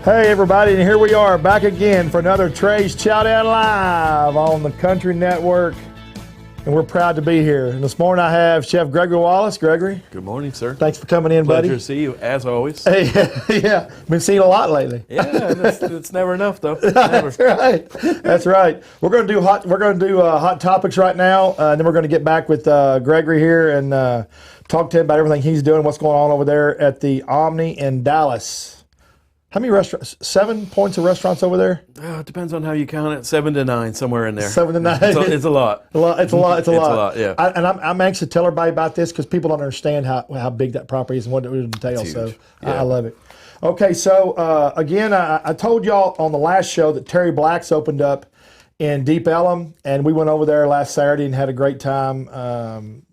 Hey everybody, and here we are back again for another Trey's Chow Live on the Country Network, and we're proud to be here. And this morning I have Chef Gregory Wallace. Gregory. Good morning, sir. Thanks for coming in, buddy. Pleasure to see you, as always. Hey, yeah, been seeing a lot lately. Yeah, it's never enough though. Never. That's right. That's right. We're going to do hot topics right now, and then we're going to get back with Gregory here and talk to him about everything he's doing, what's going on over there at the Omni in Dallas. How many restaurants? 7 points of restaurants over there? It depends on how you count it. 7 to 9, somewhere in there. 7 to 9. It's a lot. It's a lot. Yeah. I'm anxious to tell everybody about this because people don't understand how big that property is and what it entails. So yeah. I love it. Okay, so again, I told y'all on the last show that Terry Black's opened up in Deep Ellum, and we went over there last Saturday and had a great time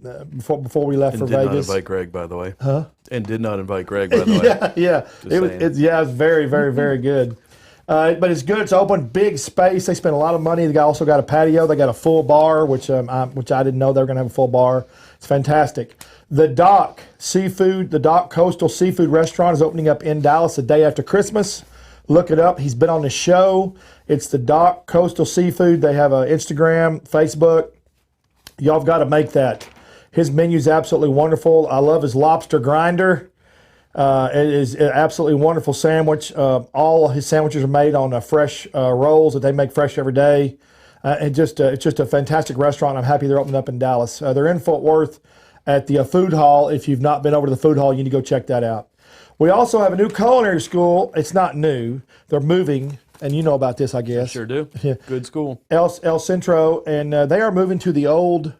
before we left for Vegas. Did not invite Greg, by the way. Huh? And did not invite Greg, by the way. Yeah. It was very, very, very good. But it's good. It's open, big space. They spent a lot of money. They also got a patio. They got a full bar, which I didn't know they were going to have a full bar. It's fantastic. The Dock Coastal Seafood Restaurant is opening up in Dallas the day after Christmas. Look it up. He's been on the show. It's the Dock Coastal Seafood. They have an Instagram, Facebook. Y'all have got to make that. His menu is absolutely wonderful. I love his lobster grinder. It is an absolutely wonderful sandwich. All his sandwiches are made on fresh rolls that they make fresh every day. It's just a fantastic restaurant. I'm happy they're opening up in Dallas. They're in Fort Worth at the Food Hall. If you've not been over to the Food Hall, you need to go check that out. We also have a new culinary school. It's not new. They're moving, and you know about this, I guess. I sure do. Yeah. Good school. El Centro, and they are moving to the old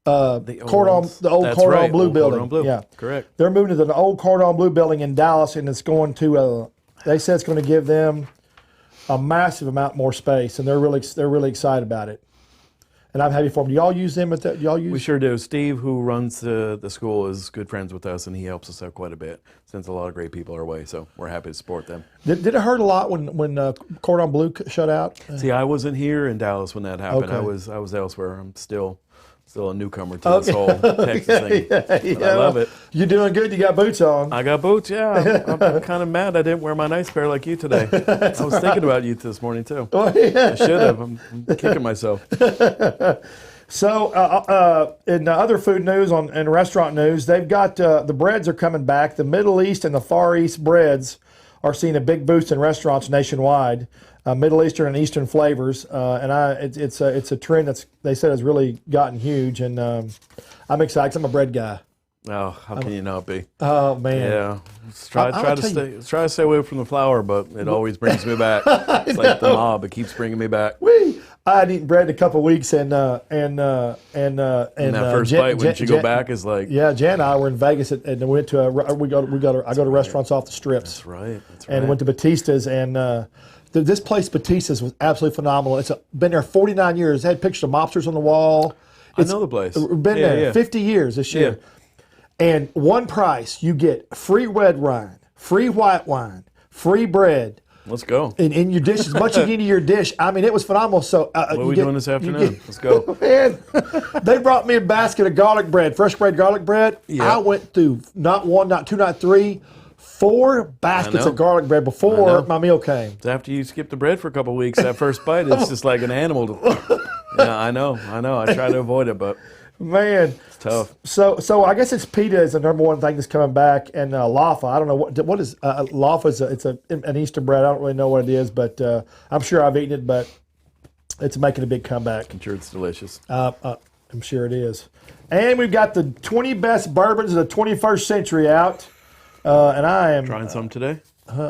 Cordon Bleu building. Cordon Bleu. Yeah, correct. They're moving to the old Cordon Bleu building in Dallas, and it's going to. They said it's going to give them a massive amount more space, and they're really excited about it. And I'm happy for them. Do y'all use them at that? We sure do. Steve, who runs the school, is good friends with us, and he helps us out quite a bit. Sends a lot of great people our way, so we're happy to support them. Did it hurt a lot when Cordon Bleu shut out? See, I wasn't here in Dallas when that happened. Okay. I was elsewhere. I'm still a newcomer to this whole Texas thing. I love it. You're doing good. You got boots on. I got boots, yeah. I'm kind of mad I didn't wear my nice pair like you today. I was thinking about you this morning, too. Oh, yeah. I should have. I'm kicking myself. So, in other food news and restaurant news, they've got the breads are coming back. The Middle East and the Far East breads are seeing a big boost in restaurants nationwide. Middle Eastern and Eastern flavors, and it's a trend that's they said has really gotten huge, and I'm excited 'cause I'm a bread guy. Oh, how can you not be? Oh man, yeah. Try to stay away from the flour, but it always brings me back. It's like the mob; it keeps bringing me back. I hadn't eaten bread in a couple of weeks, and that first bite when you go back is like Jan and I were in Vegas and we went to I go to restaurants off the strips. That's right. And went to Batista's and. This place, Batista's, was absolutely phenomenal. It's been there 49 years. They had pictures of mobsters on the wall. I know the place. Been there 50 years this year. Yeah. And one price, you get free red wine, free white wine, free bread. Let's go. In your dish, as much as you get into your dish. I mean, it was phenomenal. So what are we doing this afternoon? Let's go. Man, they brought me a basket of garlic bread, fresh garlic bread. Yeah. I went through not one, not two, not three, 4 baskets of garlic bread before my meal came. So after you skip the bread for a couple of weeks, that first bite, it's just like an animal. Yeah, I know. I try to avoid it, but man, it's tough. So I guess it's pita is the number one thing that's coming back, and laffa. I don't know what is laffa. It's an Eastern bread. I don't really know what it is, but I'm sure I've eaten it. But it's making a big comeback. I'm sure it's delicious. I'm sure it is. And we've got the 20 best bourbons of the 21st century out. And I am trying some today.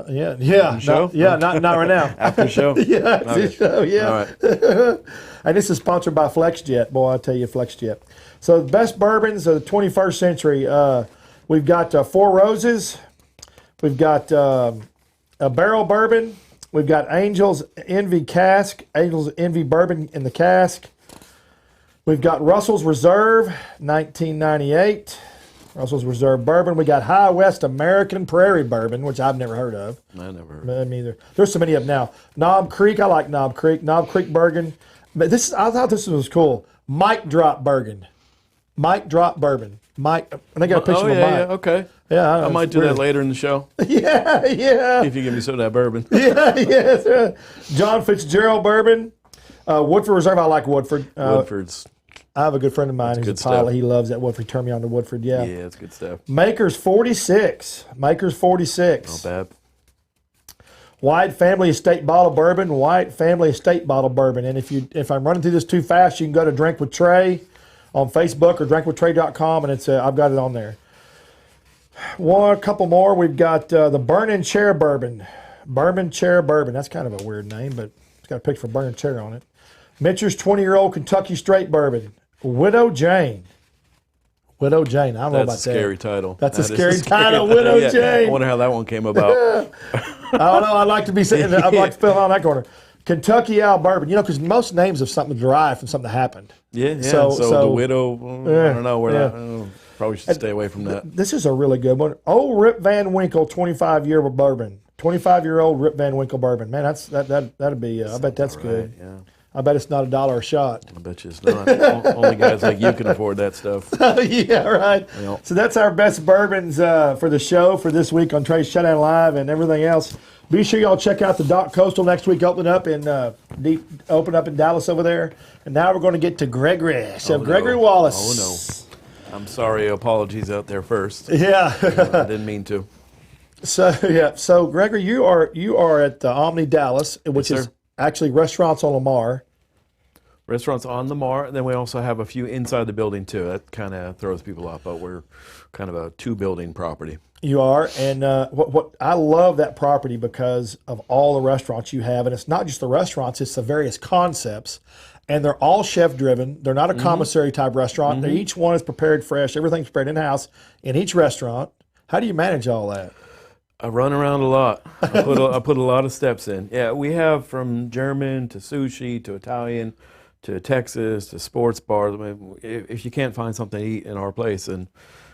Yeah. Show? Not right now. After the show. Yeah, after the show. Yeah. All right. And this is sponsored by FlexJet. Boy, I tell you, FlexJet. So the best bourbons of the 21st century. We've got Four Roses. We've got a barrel bourbon. We've got Angel's Envy cask. Angel's Envy bourbon in the cask. We've got Russell's Reserve, 1998. Russell's Reserve Bourbon. We got High West American Prairie Bourbon, which I've never heard of. I never heard of. Me either. There's so many of them now. Knob Creek. I like Knob Creek. Knob Creek Bourbon. But I thought this was cool. Mic Drop Bourbon. Mike Drop Bourbon. Mike, and I got a picture Oh, of yeah, Mike. yeah, okay. Yeah, I might do that later in the show. Yeah. If you give me some of that bourbon. Yeah. John Fitzgerald Bourbon. Woodford Reserve, I like Woodford. Woodford's. I have a good friend of mine who's a good pilot. stuff. He loves that Woodford. He turned me on to Woodford, Yeah, it's good stuff. Maker's 46. Maker's 46. Not bad. White Family Estate Bottle Bourbon. White Family Estate Bottle Bourbon. And if I'm running through this too fast, you can go to Drink with Trey on Facebook or drinkwithtrey.com, and it's I've got it on there. A couple more. We've got the Burning Chair Bourbon. Bourbon Chair Bourbon. That's kind of a weird name, but it's got a picture of Burning Chair on it. Mitcher's 20-year-old Kentucky Straight Bourbon. Widow Jane. Widow Jane. I don't know about that. That's a scary title. That's a scary title, Widow Yeah, Jane. I wonder how that one came about. I don't know. I'd like to be sitting there. I'd like to fill out that corner. Kentucky Owl Bourbon. Because most names of something derived from something that happened. Yeah. So the widow, I don't know where that. Probably should stay away from that. This is a really good one. Old Rip Van Winkle 25-year bourbon. 25-year-old Rip Van Winkle bourbon. Man, that'd be. I bet that's good. Yeah. I bet it's not $1 a shot. I bet you it's not. Only guys like you can afford that stuff. Yeah, right. Yep. So that's our best bourbons for the show for this week on Trey's Shutdown Live and everything else. Be sure y'all check out the Dock Coastal next week. Open up in Dallas over there. And now we're going to get to Gregory. So Gregory Wallace. Oh no. I'm sorry. Apologies out there first. Yeah. I didn't mean to. So Gregory, you are at Omni Dallas, which is actually restaurants on Lamar. Restaurants on Lamar, and then we also have a few inside the building too. That kind of throws people off, but we're kind of a 2-building property. You are, and what I love that property because of all the restaurants you have, and it's not just the restaurants; it's the various concepts, and they're all chef driven. They're not a commissary type restaurant. Each one is prepared fresh. Everything's prepared in house in each restaurant. How do you manage all that? I run around a lot. I put a lot of steps in. Yeah, we have from German to sushi to Italian to Texas to sports bars. I mean, if you can't find something to eat in our place, and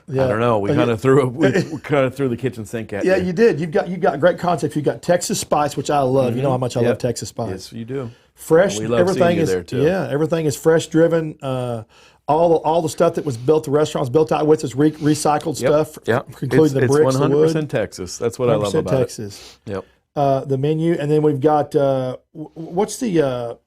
I don't know, we kind of threw the kitchen sink at you. Yeah, you did. You've got great concepts. You've got Texas Spice, which I love. You know how much I love Texas Spice. Yes, you do. Fresh. We love everything seeing you is there too. Yeah, everything is fresh driven. All the stuff that was built, the restaurants built out with is recycled stuff. Yeah, including the bricks, it's 100% the wood. Texas. That's what I love about Texas. it. Yep. The menu, and then we've got what's the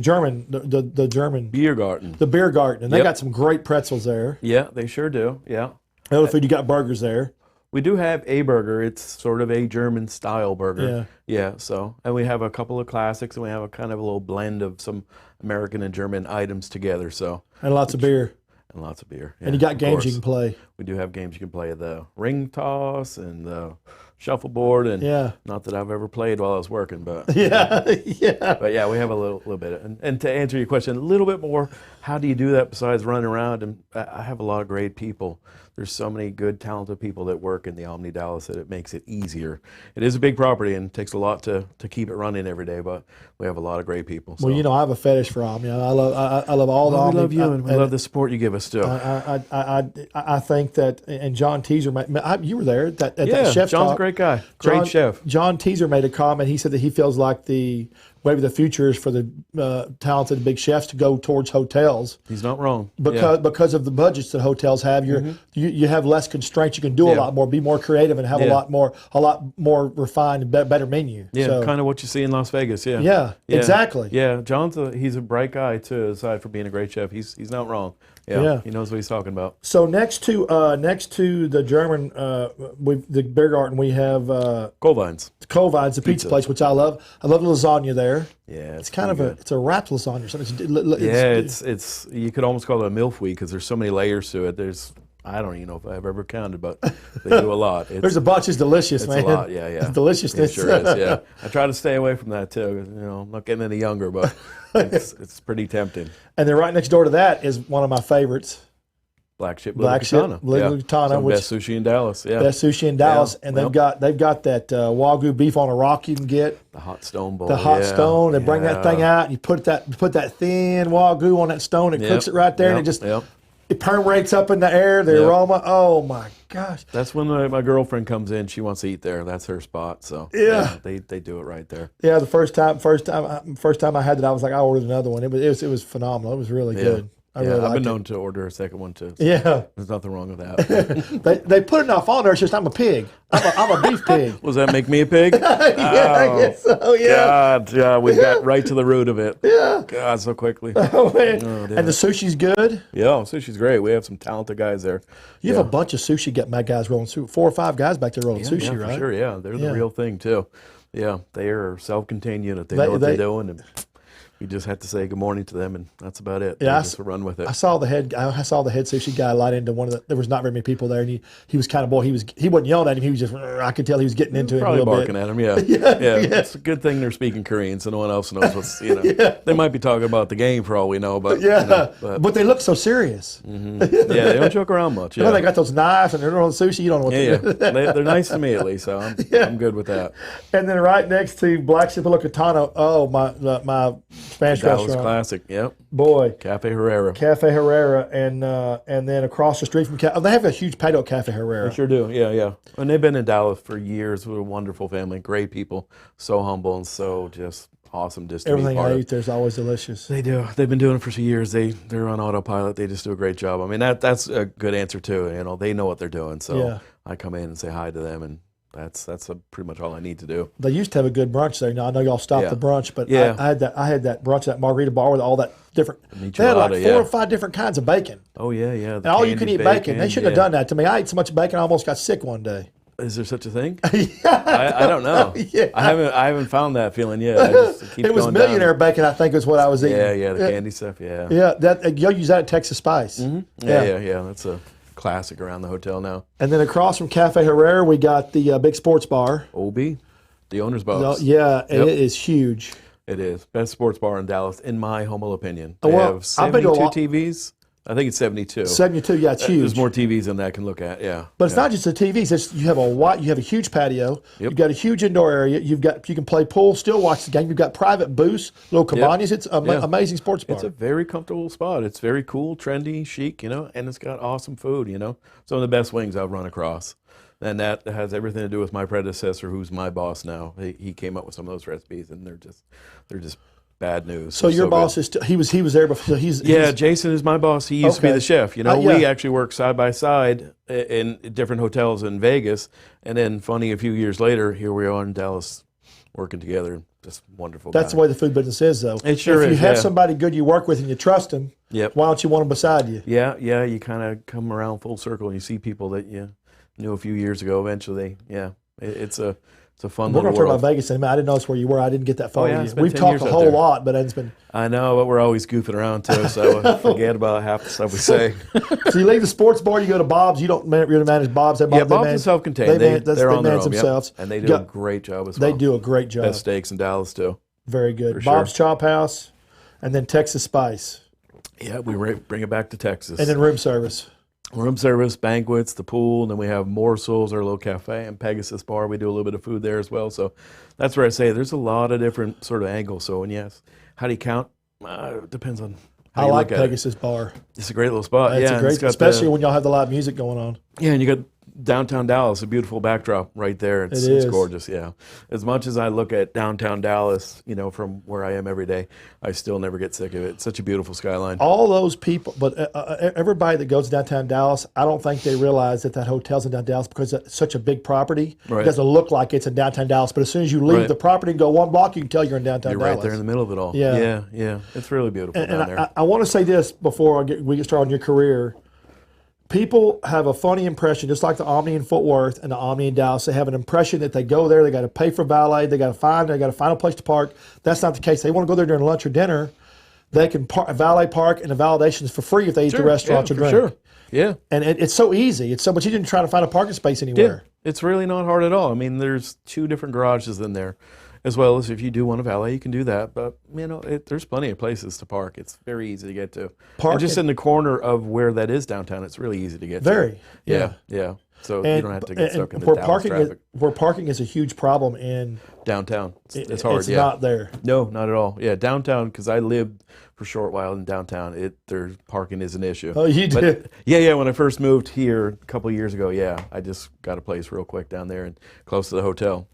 German the German Beer garden. the beer garden, and they got some great pretzels there. Yeah, they sure do. Yeah. Other food, you got burgers there. We do have a burger. It's sort of a German style burger. Yeah. So, and we have a couple of classics, and we have a kind of a little blend of some American and German items together. So, And lots of beer. and lots of beer. And you got games you can play. We do have games you can play, the ring toss and the shuffleboard, and not that I've ever played while I was working, but Yeah. But yeah, we have a little bit. And to answer your question a little bit more, how do you do that besides running around? And I have a lot of great people. There's so many good, talented people that work in the Omni Dallas that it makes it easier. It is a big property and it takes a lot to keep it running every day, but we have a lot of great people. So. Well, I have a fetish for Omni. I love all the Omni. We love you, and we love the support you give us too. I think that, and John Teaser, you were there at that chef John's talk. a great guy, great chef. John Teaser made a comment. He said that he feels like maybe the future is for the talented big chefs to go towards hotels. He's not wrong. Because of the budgets that hotels have, you have less constraints. You can do a lot more, be more creative, and have a lot more refined and better menu. Yeah, so, kind of what you see in Las Vegas. Yeah, exactly. Yeah, he's a bright guy too. Aside from being a great chef, he's not wrong. Yeah, he knows what he's talking about. So next to the German, the beer garden, we have Colvines, the pizza place, which I love. I love the lasagna there. Yeah, it's kind of it's a wrapped lasagna. So it's you could almost call it a milfweed because there's so many layers to it. I don't even know if I've ever counted, but they do a lot. There's a bunch. It's delicious, man. It's a lot, yeah. It's deliciousness. It sure is, yeah. I try to stay away from that too. I'm not getting any younger, but it's pretty tempting. And then right next door to that is one of my favorites. Black Ship Little Katana, which best sushi in Dallas. Yeah, best sushi in Dallas, and they've got that Wagyu beef on a rock you can get. The hot stone bowl. The hot stone. They bring that thing out, and you put that thin Wagyu on that stone. It cooks it right there, and it just it permeates up in the air. The aroma. Oh my gosh! That's when my girlfriend comes in. She wants to eat there. That's her spot. So they do it right there. Yeah, the first time I had it, I was like, I ordered another one. It was phenomenal. It was really good. I really I've liked been it. known to order a second one too. So Yeah, there's nothing wrong with that. they put enough on there. It's just I'm a pig. I'm a beef pig. Does that make me a pig? Yeah, I guess so. Yeah. God, yeah, we got right to the root of it. Yeah. God, so quickly. Oh, man. damn And the it. sushi's good. Yeah, sushi's great. We have some talented guys there. You have a bunch of sushi guys rolling sushi. 4 or 5 guys back there rolling sushi, yeah, right? for sure. Yeah, they're Yeah. the real thing too. Yeah, they are a self-contained unit. They know what they're doing, and we just have to say good morning to them, and that's about it. Yeah, They just run with it. I saw the head sushi guy light into one of the. There was not very many people there, and he was kind of he wasn't yelling at him. He was just. I could tell he was getting into it a Probably little barking bit. at him, yeah. yeah. It's a good thing they're speaking Korean, so no one else knows what's, They might be talking about the game for all we know, but, Yeah, but but they look so serious. yeah, they don't joke around much. You know, Yeah, they got those knives and they're rolling sushi. You don't know what yeah, to do. they're nice to me at least, so I'm good with that. And then right next to Black Chipolocatano, my Spanish Dallas restaurant. Classic, yep. Boy, Cafe Herrera. Cafe Herrera, and then across the street from they have a huge patio at Cafe Herrera. They sure do, yeah. And they've been in Dallas for years with a wonderful family, great people, so humble and so just awesome just to Everything be part I of. eat there's always delicious. They do. They've been doing it for some years. They're on autopilot. They just do a great job. I mean, that's a good answer too. They know what they're doing. So Yeah. I come in and say hi to them, and that's pretty much all I need to do. They used to have a good brunch there. Now I know y'all stopped Yeah. the brunch, but Yeah. I had that brunch at Margarita Bar with all that different. They had like Michelada, 4 yeah. or 5 different kinds of bacon, Oh yeah. and all you could eat bacon. They shouldn't have done that to me. I ate so much bacon, I almost got sick one day. Is there such a thing? Yeah, I don't know. Yeah. I haven't found that feeling yet. It keeps It was going millionaire down. bacon, I think, is what I was eating. Yeah, the candy stuff. Yeah. Yeah, that you'll use that at Texas Spice. Yeah. That's a classic around the hotel now. And then across from Cafe Herrera, we got the big sports bar. OB, the owner's box. Yeah, and Yep. it is huge. It is best sports bar in Dallas, in my humble opinion. Oh, They well, have I've been to a 72 lot- TVs. I think it's 72. 72, yeah, it's huge. There's more TVs than that I can look at. Yeah, But it's not just the TVs. You have a huge patio. You've got a huge indoor area. You can play pool, still watch the game. You've got private booths, little cabanas. It's an amazing sports bar. It's a very comfortable spot. It's very cool, trendy, chic, and it's got awesome food. Some of the best wings I've run across, and that has everything to do with my predecessor, who's my boss now. He came up with some of those recipes, and they're just bad news. So your good. boss is he was there before. Yeah, Jason is my boss. He used to be Okay. the chef. Yeah. We actually worked side by side in different hotels in Vegas. And then, funny, a few years later, here we are in Dallas working together. Just wonderful. That's guy. the way the food business is, though. It sure if you is, have yeah. somebody good you work with and you trust them, Yep. why don't you want them beside you? Yeah. You kind of come around full circle and you see people that you knew a few years ago. Eventually, it's a fun We're little going to talk world. about Vegas in a minute. I didn't know that's where you were. I didn't get that far yeah, with it's you. been We've 10 talked years a out whole there. lot, but it's been. I know, but we're always goofing around too, so I forget about half the stuff we say. So you leave the sports bar, you go to Bob's. You don't really manage Bob's. They Yeah, Bob's is self-contained. They're on their manage own, themselves. and they do a great job as well. They do a great job. Best steaks in Dallas too. Very good. For sure. Bob's Chop House, and then Texas Spice, Yeah, we bring it back to Texas. and then room service. Room service, banquets, the pool, and then we have Morsels, our little cafe, and Pegasus Bar. We do a little bit of food there as well. So that's where I say there's a lot of different sort of angles. So, and yes, how do you count? It depends on how I you like look at it. Pegasus Bar. It's a great little spot. It's yeah, a and it's great, got especially when y'all have the live music going on. and you got downtown Dallas, a beautiful backdrop right there. It's is. gorgeous, yeah. As much as I look at downtown Dallas, from where I am every day, I still never get sick of it. It's such a beautiful skyline. All those people, but everybody that goes to downtown Dallas, I don't think they realize that hotel's in downtown Dallas because it's such a big property. Right. It doesn't look like it's in downtown Dallas, but as soon as you leave Right. the property and go one block, you can tell you're in downtown You're Dallas. right there in the middle of it all. Yeah. Yeah. It's really beautiful And down there. I want to say this before we get started on your career. People have a funny impression, just like the Omni in Fort Worth and the Omni in Dallas. They have an impression that they go there, they got to pay for valet, they got to find a place to park. That's not the case. They want to go there during lunch or dinner. They can valet park, and the validation is for free if they eat the restaurants or for drink. Sure. Yeah. And it's so easy. It's so much easier than trying to find a parking space anywhere. It's really not hard at all. I mean, there's 2 different garages in there, as well as if you do want a valet, you can do that. But, there's plenty of places to park. It's very easy to get to. And just in the corner of where that is downtown, it's really easy to get to. Very, yeah. Yeah. So And, you don't have to get stuck in the where Dallas traffic. where parking is a huge problem in Downtown. It's hard, it's yeah. not there. No, not at all. Yeah, downtown, because I lived for a short while in downtown, their parking is an issue. Oh, you did? Yeah, when I first moved here a couple of years ago, I just got a place real quick down there and close to the hotel,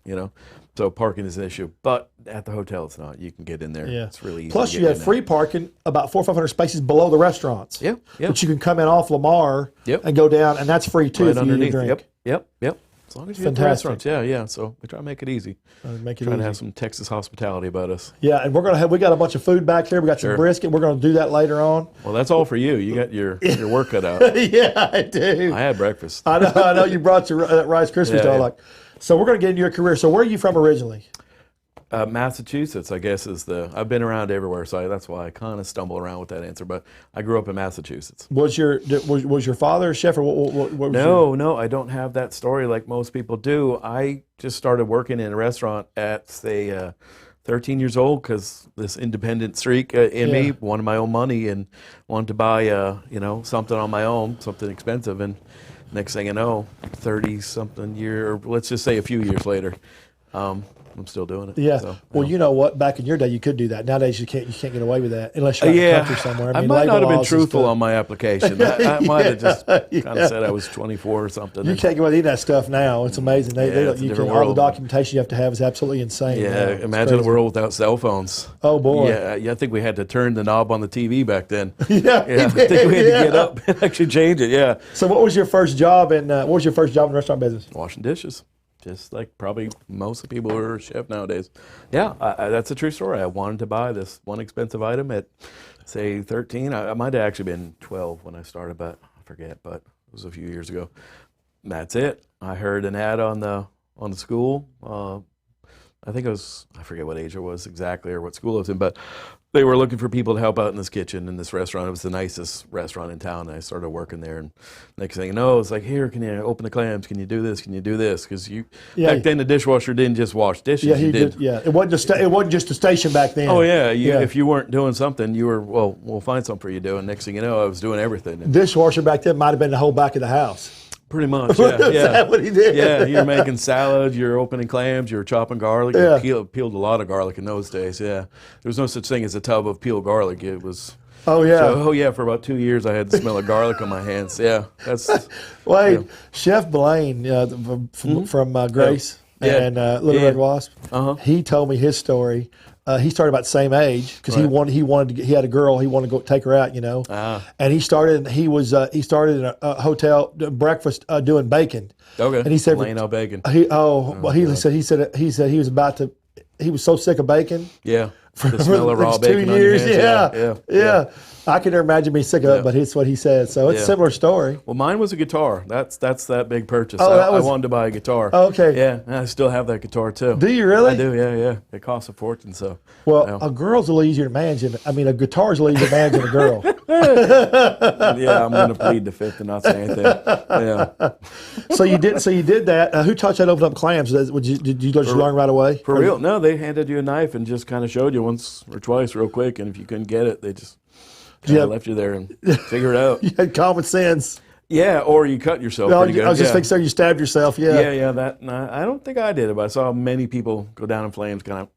So parking is an issue, but at the hotel it's not. You can get in there. Yeah. It's really easy. Plus, to you get have in free parking about 400 or 500 spaces below the restaurants. Yeah, yeah. But you can come in off Lamar Yep. and go down, and that's free too right if you need a underneath. drink. Yep. As long as you get the Fantastic. restaurants. Yeah. So we try to make it easy. Make it Trying to easy. have some Texas hospitality about us. Yeah, and we got a bunch of food back here. We got some Sure. brisket. We're going to do that later on. Well, that's all for you. You got your work cut out. Yeah, I do. I had breakfast. I know you brought your Rice Krispies Yeah, doll. yeah. Like, so we're going to get into your career. So where are you from originally? Massachusetts, I guess, I've been around everywhere, so that's why I kind of stumble around with that answer. But I grew up in Massachusetts. Was your father a chef, or what was No, I don't have that story like most people do. I just started working in a restaurant at, say, 13 years old because this independent streak in me, wanted my own money and wanted to buy, something on my own, something expensive. And next thing you know, 30-something year, or let's just say a few years later, I'm still doing it. Yeah. So, well, you know what? Back in your day, you could do that. Nowadays, you can't get away with that unless you're out in the country somewhere. I mean, might labor not have been laws and truthful stuff. on my application. I might have just kind of said I was 24 or something. You can't get away with that stuff now. It's amazing. It's a You different all the world. documentation you have to have is absolutely insane. Yeah, now. It's imagine a crazy. world without cell phones. Oh boy. Yeah, I think we had to turn the knob on the TV back then. Yeah, I think we had to get up and actually change it. Yeah, So what was your first job in the restaurant business? washing dishes, just like probably most of the people who are a chef nowadays. Yeah, that's a true story. I wanted to buy this one expensive item at, say, 13. I might have actually been 12 when I started, but I forget. But it was a few years ago. And that's it. I heard an ad on the school. I think I forget what age it was exactly or what school I was in, but they were looking for people to help out in this kitchen in this restaurant. It was the nicest restaurant in town. And I started working there, and next thing you know, it's like, here, can you open the clams? Can you do this? Can you do this? Because back then the dishwasher didn't just wash dishes. Yeah, you did. Yeah, it wasn't just a station back then. Oh yeah, if you weren't doing something, you were, well, we'll find something for you to do. And next thing you know, I was doing everything. And Dishwasher back then might have been the whole back of the house. pretty much, yeah. Is that what he did? Yeah, you're making salads, you're opening clams, you're chopping garlic. Yeah. You peeled a lot of garlic in those days, yeah. There was no such thing as a tub of peeled garlic. It was... Oh yeah. For about 2 years I had the smell of garlic on my hands. Yeah, that's... Wait, Yeah. Chef Blaine from Grace Yeah. and Little Yeah. Red Wasp, Uh-huh. he told me his story. He started about the same age because he had a girl. He wanted to go take her out, and he started in a hotel breakfast doing bacon. Okay. And he said, laying out bacon. he was so sick of bacon. Yeah. For The smell of raw next bacon 2 on your years, hands. yeah. I can never imagine being sick of Yeah. it, but it's what he said. So it's a Yeah. similar story. Well, mine was a guitar. That's that big purchase. Oh, that was- I wanted to buy a guitar. Oh, okay. Yeah, and I still have that guitar too. Do you really? I do, yeah. It costs a fortune, so. Well, yeah. a girl's a little easier to manage. A guitar's a little easier to manage than a girl. Yeah, I'm going to plead the fifth and not say anything. Yeah. So you did that. Who taught you how to open up clams? Did you just learn right away? For real? No, they handed you a knife and just kind of showed you once or twice real quick, and if you couldn't get it, they just kind of left you there and figure it out. You had common sense. Yeah, or you cut yourself No, pretty good. I was just yeah. thinking, so you stabbed yourself. Yeah. Yeah, that. No, I don't think I did it, but I saw many people go down in flames, kind of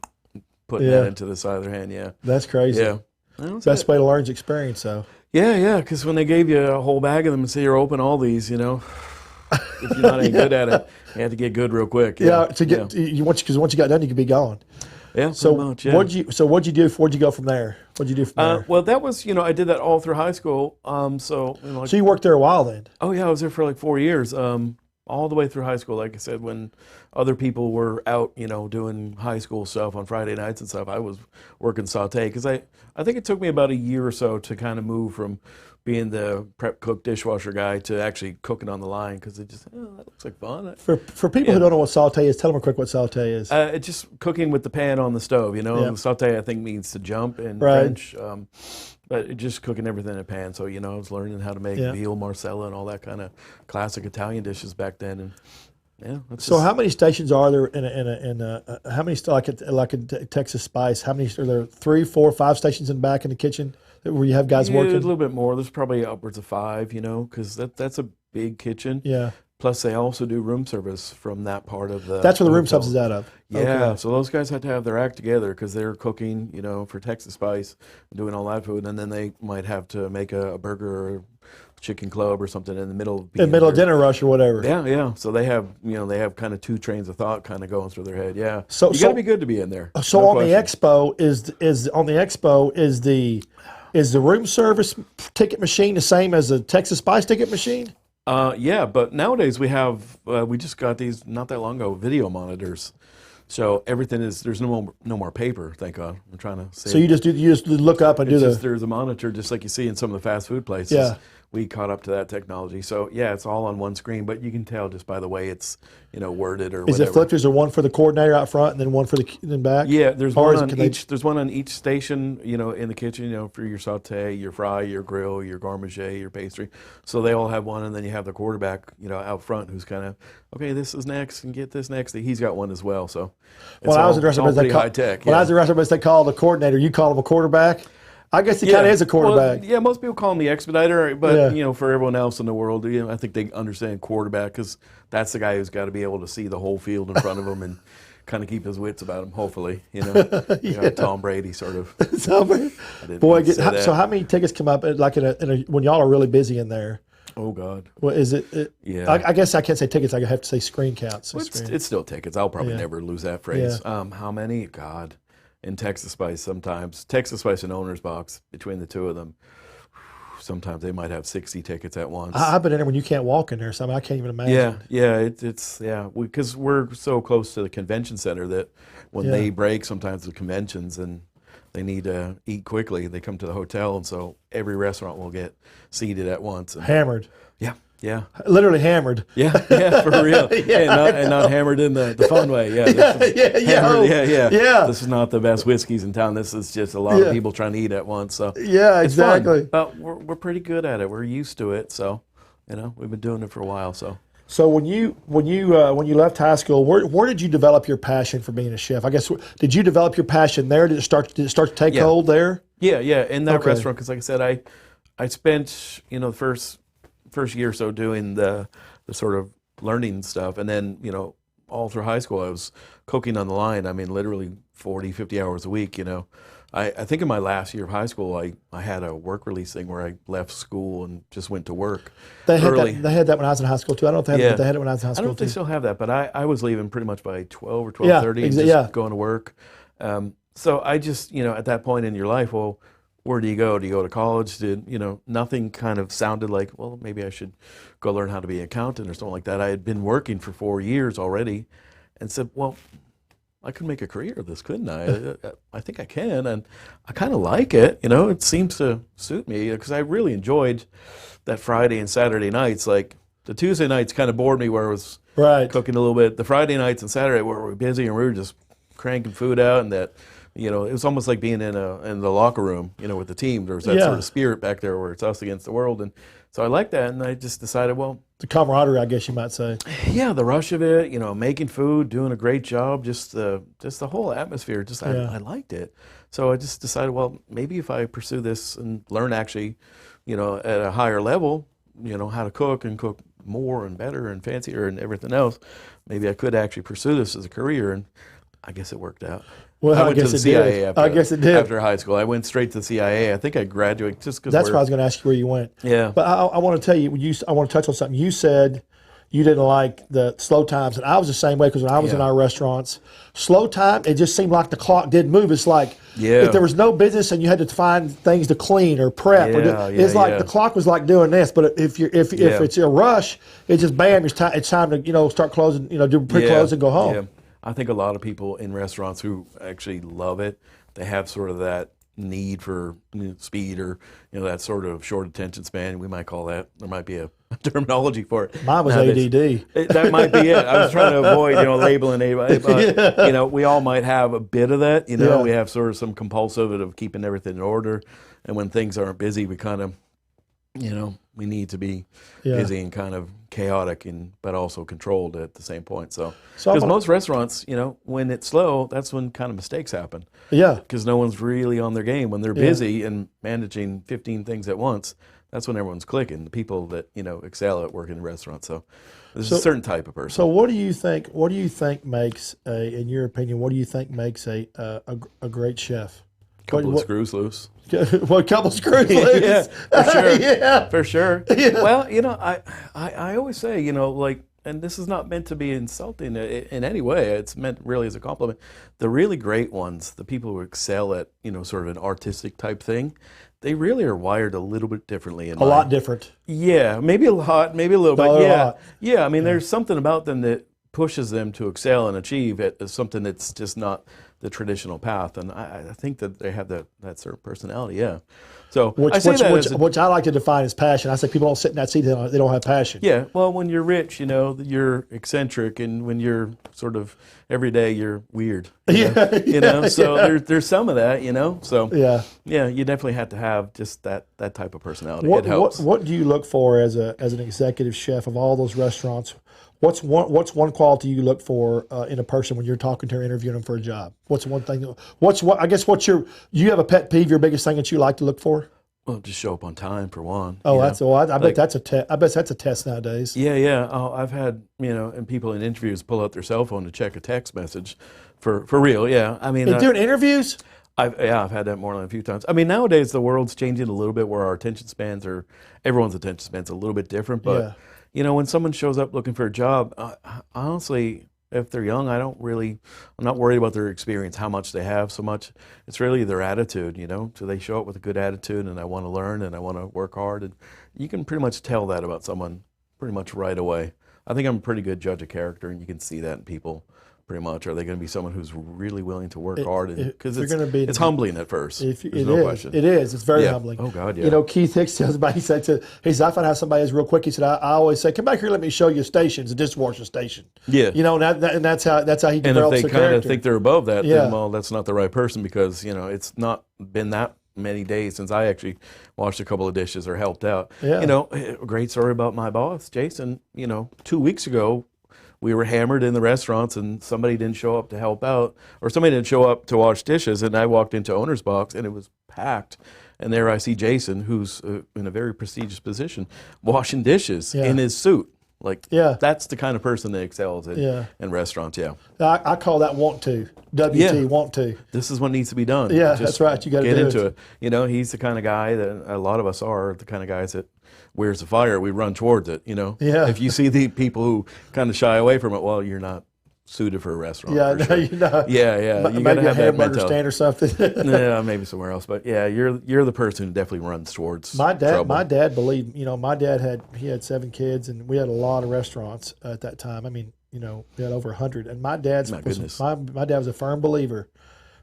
putting Yeah. that into the side of their hand. Yeah, That's crazy. yeah. That's the way to learn experience, though. Yeah, because when they gave you a whole bag of them and say you're open all these, if you're not any good at it, you have to get good real quick. Yeah. Because once you got done, you could be gone. Yeah, So pretty much, yeah. what'd you do? Where'd you go from there? What'd you do from there? Well, that was, I did that all through high school. So You worked there a while then. oh yeah, I was there for like 4 years. All the way through high school. Like I said, when other people were out, doing high school stuff on Friday nights and stuff, I was working saute because I think it took me about a year or so to kind of move from being the prep cook dishwasher guy to actually cooking on the line because it just, that looks like fun. For people who don't know what saute is, tell them quick what saute is. It's just cooking with the pan on the stove, Yeah. Saute, I think, means to jump in Right. French. But it just cooking everything in a pan. So, I was learning how to make veal, Marcella, and all that kind of classic Italian dishes back then. And So how many stations are there how many like in Texas Spice? How many are there? 3, 4, 5 stations in the back in the kitchen where you have guys Yeah, working? a little bit more. There's probably upwards of 5, because that's a big kitchen. Yeah. Plus, they also do room service from that part of the. That's where the room hotel. subs is out of. Yeah, Okay. so those guys had to have their act together because they're cooking, for Texas Spice, doing all that food, and then they might have to make a burger or chicken club or something in the middle of In the middle of dinner rush or whatever. Yeah, yeah. So they have kind of two trains of thought kind of going through their head. Yeah. So- you got to so- be good to be in there. So No on question. the expo is the room service ticket machine the same as the Texas Spice ticket machine? Yeah, but nowadays we just got these not that long ago video monitors. So everything there's no more paper, thank God. I'm trying to say. So you just look up and do There's a monitor just like you see in some of the fast food places. Yeah. We caught up to that technology. So yeah, it's all on one screen, but you can tell just by the way it's, worded or Is whatever. it flipped? Is there one for the coordinator out front and then one for the back? Yeah, there's Or one is it- on can they- each. There's one on each station. In the kitchen. For your saute, your fry, your grill, your garde, your pastry. So they all have one, and then you have the quarterback, out front, who's kind of okay. This is next, and get this next. He's got one as well. So When I was in the restaurant, pretty they call, high tech. when I was in the restaurant, they called the coordinator. You call him a quarterback. I guess he kind of is a quarterback. Well, yeah, most people call him the expediter, but Yeah. for everyone else in the world, I think they understand quarterback because that's the guy who's got to be able to see the whole field in front of him and kind of keep his wits about him. Hopefully, Tom Brady sort of. So, didn't boy, mean to say that. so how many tickets come up like when y'all are really busy in there? Oh God. What is it? Yeah. I guess I can't say tickets. I have to say screen counts. Well, it's still tickets. I'll probably Yeah. never lose that phrase. Yeah. How many? God. In Texas Spice, sometimes Texas Spice and Owner's Box between the two of them. Sometimes they might have 60 tickets at once. I've been in there when you can't walk in there. So I can't even imagine. Yeah. Because we're so close to the convention center that when Yeah. they break, sometimes the conventions and they need to eat quickly, they come to the hotel, and so every restaurant will get seated at once. And Hammered, yeah, literally hammered. yeah, for real. and not hammered in the fun way. Yeah, Yeah. This is not the best whiskeys in town. This is just a lot of people trying to eat at once. So Yeah, it's fun. exactly. But we're pretty good at it. We're used to it. So we've been doing it for a while. So when you left high school, where did you develop your passion for being a chef? I guess did you develop your passion there? Did it start to take hold there? Yeah, in that Okay. restaurant, because like I said, I spent the first year or so doing the sort of learning stuff, and then all through high school I was cooking on the line. I mean, literally 40, 50 hours a week. I think in my last year of high school I had a work release thing where I left school and just went to work They had early. that. They had that when I was in high school too. I don't know if they had, they had it when I was in high I school don't know if they too. still have that, but I was leaving pretty much by 12 or 12:30 and just going to work. So I just, at that point in your life, well, where do you go? Do you go to college? Nothing kind of sounded like, well, maybe I should go learn how to be an accountant or something like that. I had been working for 4 years already and said, well, I could make a career of this, couldn't I? I think I can, and I kind of like it. It seems to suit me because I really enjoyed that Friday and Saturday nights. Like the Tuesday nights kind of bored me where I was Right. cooking a little bit. The Friday nights and Saturday where we were busy and we were just cranking food out, and that it was almost like being in the locker room, with the team. There was that sort of spirit back there where it's us against the world, and so I liked that, and I just decided, well, The camaraderie, I guess you might say. yeah, the rush of it, making food, doing a great job, just the whole atmosphere. I liked it. So I just decided, well, maybe if I pursue this and learn actually, at a higher level, how to cook and cook more and better and fancier and everything else, maybe I could actually pursue this as a career. And I guess it worked out. Well, I went to guess the it CIA did. after, I guess it did. after high school. I went straight to the CIA. I think I graduated just because That's why I was going to ask you where you went. Yeah. But I want to tell you, I want to touch on something. You said you didn't like the slow times, and I was the same way because when I was in our restaurants, slow time, it just seemed like the clock didn't move. It's like if there was no business and you had to find things to clean or prep, it's like the clock was like doing this. But if it's a rush, it's just bam, it's time to start closing, do pre-close and go home. Yeah. I think a lot of people in restaurants who actually love it, they have sort of that need for speed or that sort of short attention span. We might call that. There might be a terminology for it. Mine was ADD. That might be it. I was trying to avoid labeling anybody, but we all might have a bit of that. We have sort of some compulsive of keeping everything in order, and when things aren't busy, we kind of we need to be busy and kind of chaotic but also controlled at the same point. So because most restaurants, when it's slow, that's when kind of mistakes happen. Yeah. Because no one's really on their game when they're busy and managing 15 things at once. that's when everyone's clicking. The people that excel at working in restaurants. So there's a certain type of person. So what do you think? What do you think makes in your opinion? What do you think makes a great chef? Couple of screws loose. What couple screws loose? Yeah, for sure. Yeah, for sure. Yeah. Well, I always say, like, and this is not meant to be insulting in any way. It's meant really as a compliment. The really great ones, the people who excel at, sort of an artistic type thing, they really are wired a little bit differently. A lot different. Yeah, maybe a lot, maybe a little bit. A Yeah, lot. yeah. I mean, there's something about them that pushes them to excel and achieve at something that's just not the traditional path. And I think that they have that sort of personality. Yeah. So which I like to define as passion. I say people don't sit in that seat; they don't have passion. Yeah. Well, when you're rich, you're eccentric, and when you're sort of every day, you're weird. So there's some of that. So yeah, you definitely have to have just that type of personality. It helps. What do you look for as an executive chef of all those restaurants? What's one quality you look for in a person when you're talking to or interviewing them for a job? What's one thing? You have a pet peeve? Your biggest thing that you like to look for? Well, just show up on time for one. Oh, I bet that's a test. I bet that's a test nowadays. Yeah. Oh, I've had and people in interviews pull out their cell phone to check a text message, for real. Yeah, I mean, doing interviews. I've had that more than a few times. I mean, nowadays the world's changing a little bit, where our everyone's attention span's a little bit different, but. Yeah. When someone shows up looking for a job, honestly, if they're young, I'm not worried about their experience, how much they have so much. It's really their attitude, So they show up with a good attitude, and I want to learn, and I want to work hard. And you can pretty much tell that about someone pretty much right away. I think I'm a pretty good judge of character, and you can see that in people pretty much. Are they going to be someone who's really willing to work hard? Because it's humbling at first. There's no question. It is. It's very humbling. Oh, God, yeah. Keith Hicks tells me, he said, I found out somebody is real quick. He said, I always say, come back here, let me show you a station. It's a dishwasher station. Yeah. And that's how he develops a character. And if they kind of think they're above that, then, well, that's not the right person, because, it's not been that many days since I actually washed a couple of dishes or helped out. Yeah. A great story about my boss, Jason. 2 weeks ago, we were hammered in the restaurants, and somebody didn't show up to help out, or somebody didn't show up to wash dishes, and I walked into owner's box, and it was packed. And there I see Jason, who's in a very prestigious position, washing dishes in his suit. That's the kind of person that excels in restaurants. Yeah, I call that want to. Want to. This is what needs to be done. Yeah, that's right. You got to get into it. He's the kind of guy that a lot of us are. The kind of guys that, where's the fire, we run towards it. Yeah. If you see the people who kind of shy away from it, well, you're not suited for a restaurant. Yeah, for sure. you're not. Yeah. You maybe a hamburger stand or something. Yeah, maybe somewhere else. But yeah, you're the person who definitely runs towards trouble. My dad believed. My dad had 7 kids, and we had a lot of restaurants at that time. I mean, we had over 100. And my dad was a firm believer.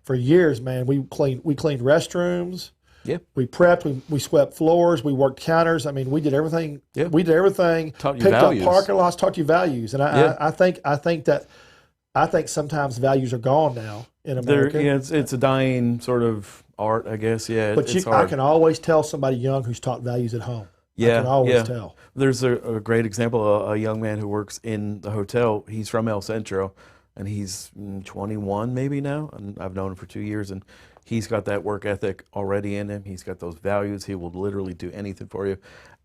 For years, man, we cleaned restrooms. Yeah. We prepped, we swept floors, we worked counters. I mean, we did everything. Yeah. We did everything. Taught you picked values. Up parking lots, taught you values. And I think sometimes values are gone now in America. It's a dying sort of art, I guess. Yeah. But it's hard. I can always tell somebody young who's taught values at home. Yeah. I can always tell. There's a great example, a young man who works in the hotel. He's from El Centro, and he's 21 maybe now, and I've known him for 2 years, and he's got that work ethic already in him. He's got those values. He will literally do anything for you.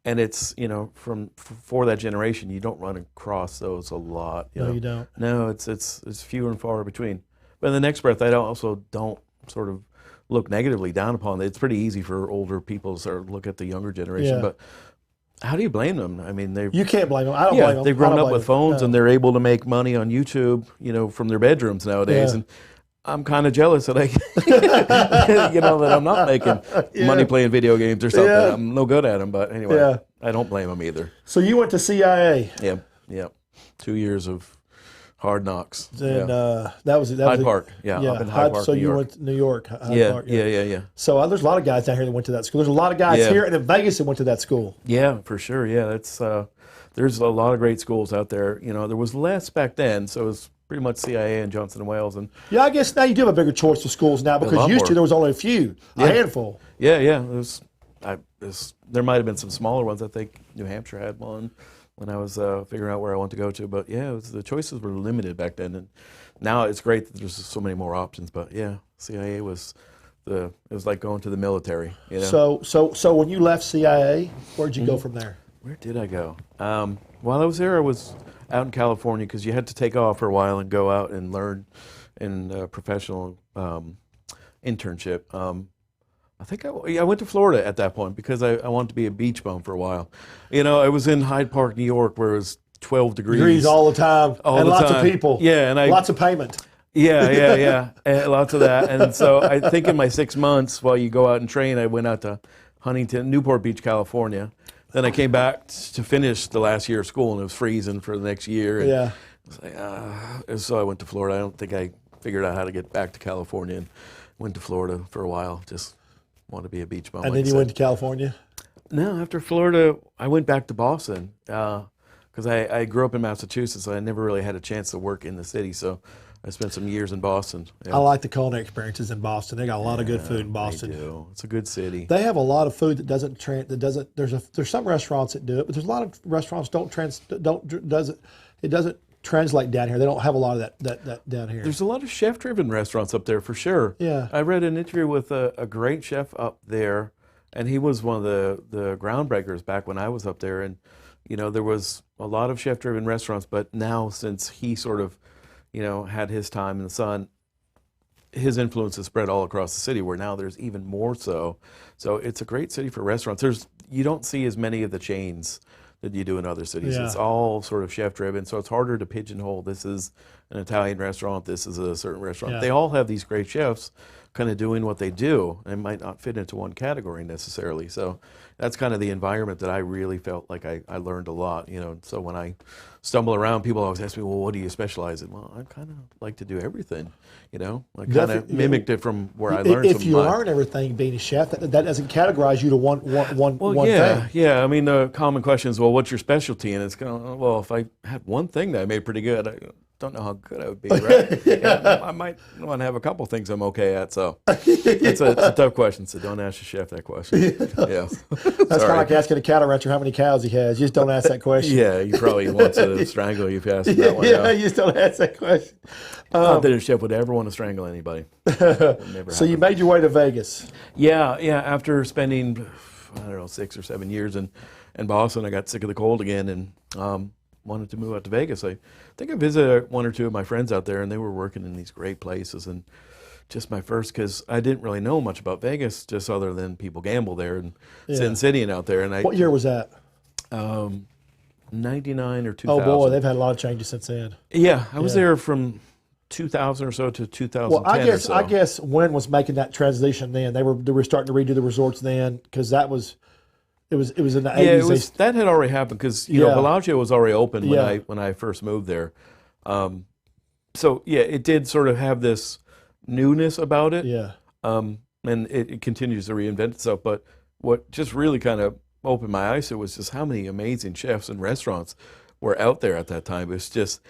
And it's, for that generation, you don't run across those a lot. You don't. No, it's few and far between. But in the next breath, I also don't sort of look negatively down upon it. It's pretty easy for older people to sort of look at the younger generation. Yeah. But how do you blame them? I mean, you can't blame them. I don't blame them. They've grown up with phones, and they're able to make money on YouTube, from their bedrooms nowadays. Yeah. And I'm kind of jealous that that I'm not making money playing video games or something. Yeah. I'm no good at them, but anyway, I don't blame them either. So you went to CIA. Yeah. 2 years of hard knocks. And that was Hyde Park. Yeah, up in Hyde Park, so New you York. went to New York. Park, yeah. So there's a lot of guys down here that went to that school. There's a lot of guys here and in Vegas that went to that school. Yeah, for sure. Yeah, that's there's a lot of great schools out there. There was less back then, so it was pretty much CIA and Johnson & Wales. And I guess now you do have a bigger choice of schools now, because used to there was only a few, a handful. Yeah. There might have been some smaller ones. I think New Hampshire had one when I was figuring out where I wanted to go to. But the choices were limited back then, and now it's great that there's so many more options. But CIA was it was like going to the military. You know? So when you left CIA, where'd you go from there? Where did I go? While I was there, I was out in California because you had to take off for a while and go out and learn in a professional internship. I think I went to Florida at that point because I wanted to be a beach bum for a while. You know, I was in Hyde Park, New York, where it was 12 degrees All the time, and lots of people. Yeah, and lots of payment. Yeah, and lots of that. And so I think in my 6 months while you go out and train, I went out to Newport Beach, California. Then I came back to finish the last year of school, and it was freezing for the next year. And yeah. I was like, so I went to Florida. I don't think I figured out how to get back to California, and went to Florida for a while. Just wanted to be a beach bum. And then you went to California? No, after Florida, I went back to Boston because I grew up in Massachusetts, so I never really had a chance to work in the city. So I spent some years in Boston. Yeah. I like the culinary experiences in Boston. They got a lot of good food in Boston. They do. It's a good city. They have a lot of food that doesn't. There's some restaurants that do it, but there's a lot of restaurants it doesn't translate down here. They don't have a lot of that down here. There's a lot of chef-driven restaurants up there for sure. Yeah. I read an interview with a great chef up there, and he was one of the groundbreakers back when I was up there. And you know, there was a lot of chef-driven restaurants, but now since he sort of had his time in the sun, his influence has spread all across the city, where now there's even more so. So it's a great city for restaurants. You don't see as many of the chains that you do in other cities. Yeah. It's all sort of chef-driven, so it's harder to pigeonhole. This is an Italian restaurant, this is a certain restaurant. Yeah. They all have these great chefs kind of doing what they do, and might not fit into one category necessarily. So that's kind of the environment that I really felt like I learned a lot. So when I stumble around, people always ask me, well, what do you specialize in? Well, I kind of like to do everything. I kind of mimicked it from where I learned. If you learn everything being a chef, that doesn't categorize you to one thing. Yeah. I mean, the common question is, well, what's your specialty? And it's kind of, well, if I had one thing that I made pretty good, I don't know how good I would be, right? I might want to have a couple things I'm okay at. So it's a tough question. So don't ask your chef that question. Yeah. That's kind of like asking a cattle rancher how many cows he has. You just don't ask that question. Yeah, he probably wants to strangle you if you ask him that one. Yeah, you just don't ask that question. Not that a chef would ever want to strangle anybody. So you made your way to Vegas. Yeah. After spending, 6 or 7 years in Boston, I got sick of the cold again and wanted to move out to Vegas. I think I visited one or two of my friends out there, and they were working in these great places. And just my first, because I didn't really know much about Vegas, just other than people gamble there and Sin City and out there. And what year was that? 99 or 2000. Oh boy, they've had a lot of changes since then. Yeah, I was there from 2000 or so to 2010. Well, I guess Wynn was making that transition then. They were starting to redo the resorts then, because that was. It was in the 80s. Yeah, that had already happened because Bellagio was already open when I first moved there. So it did sort of have this newness about it. Yeah. And it continues to reinvent itself. But what just really kind of opened my eyes to was just how many amazing chefs and restaurants were out there at that time. It was just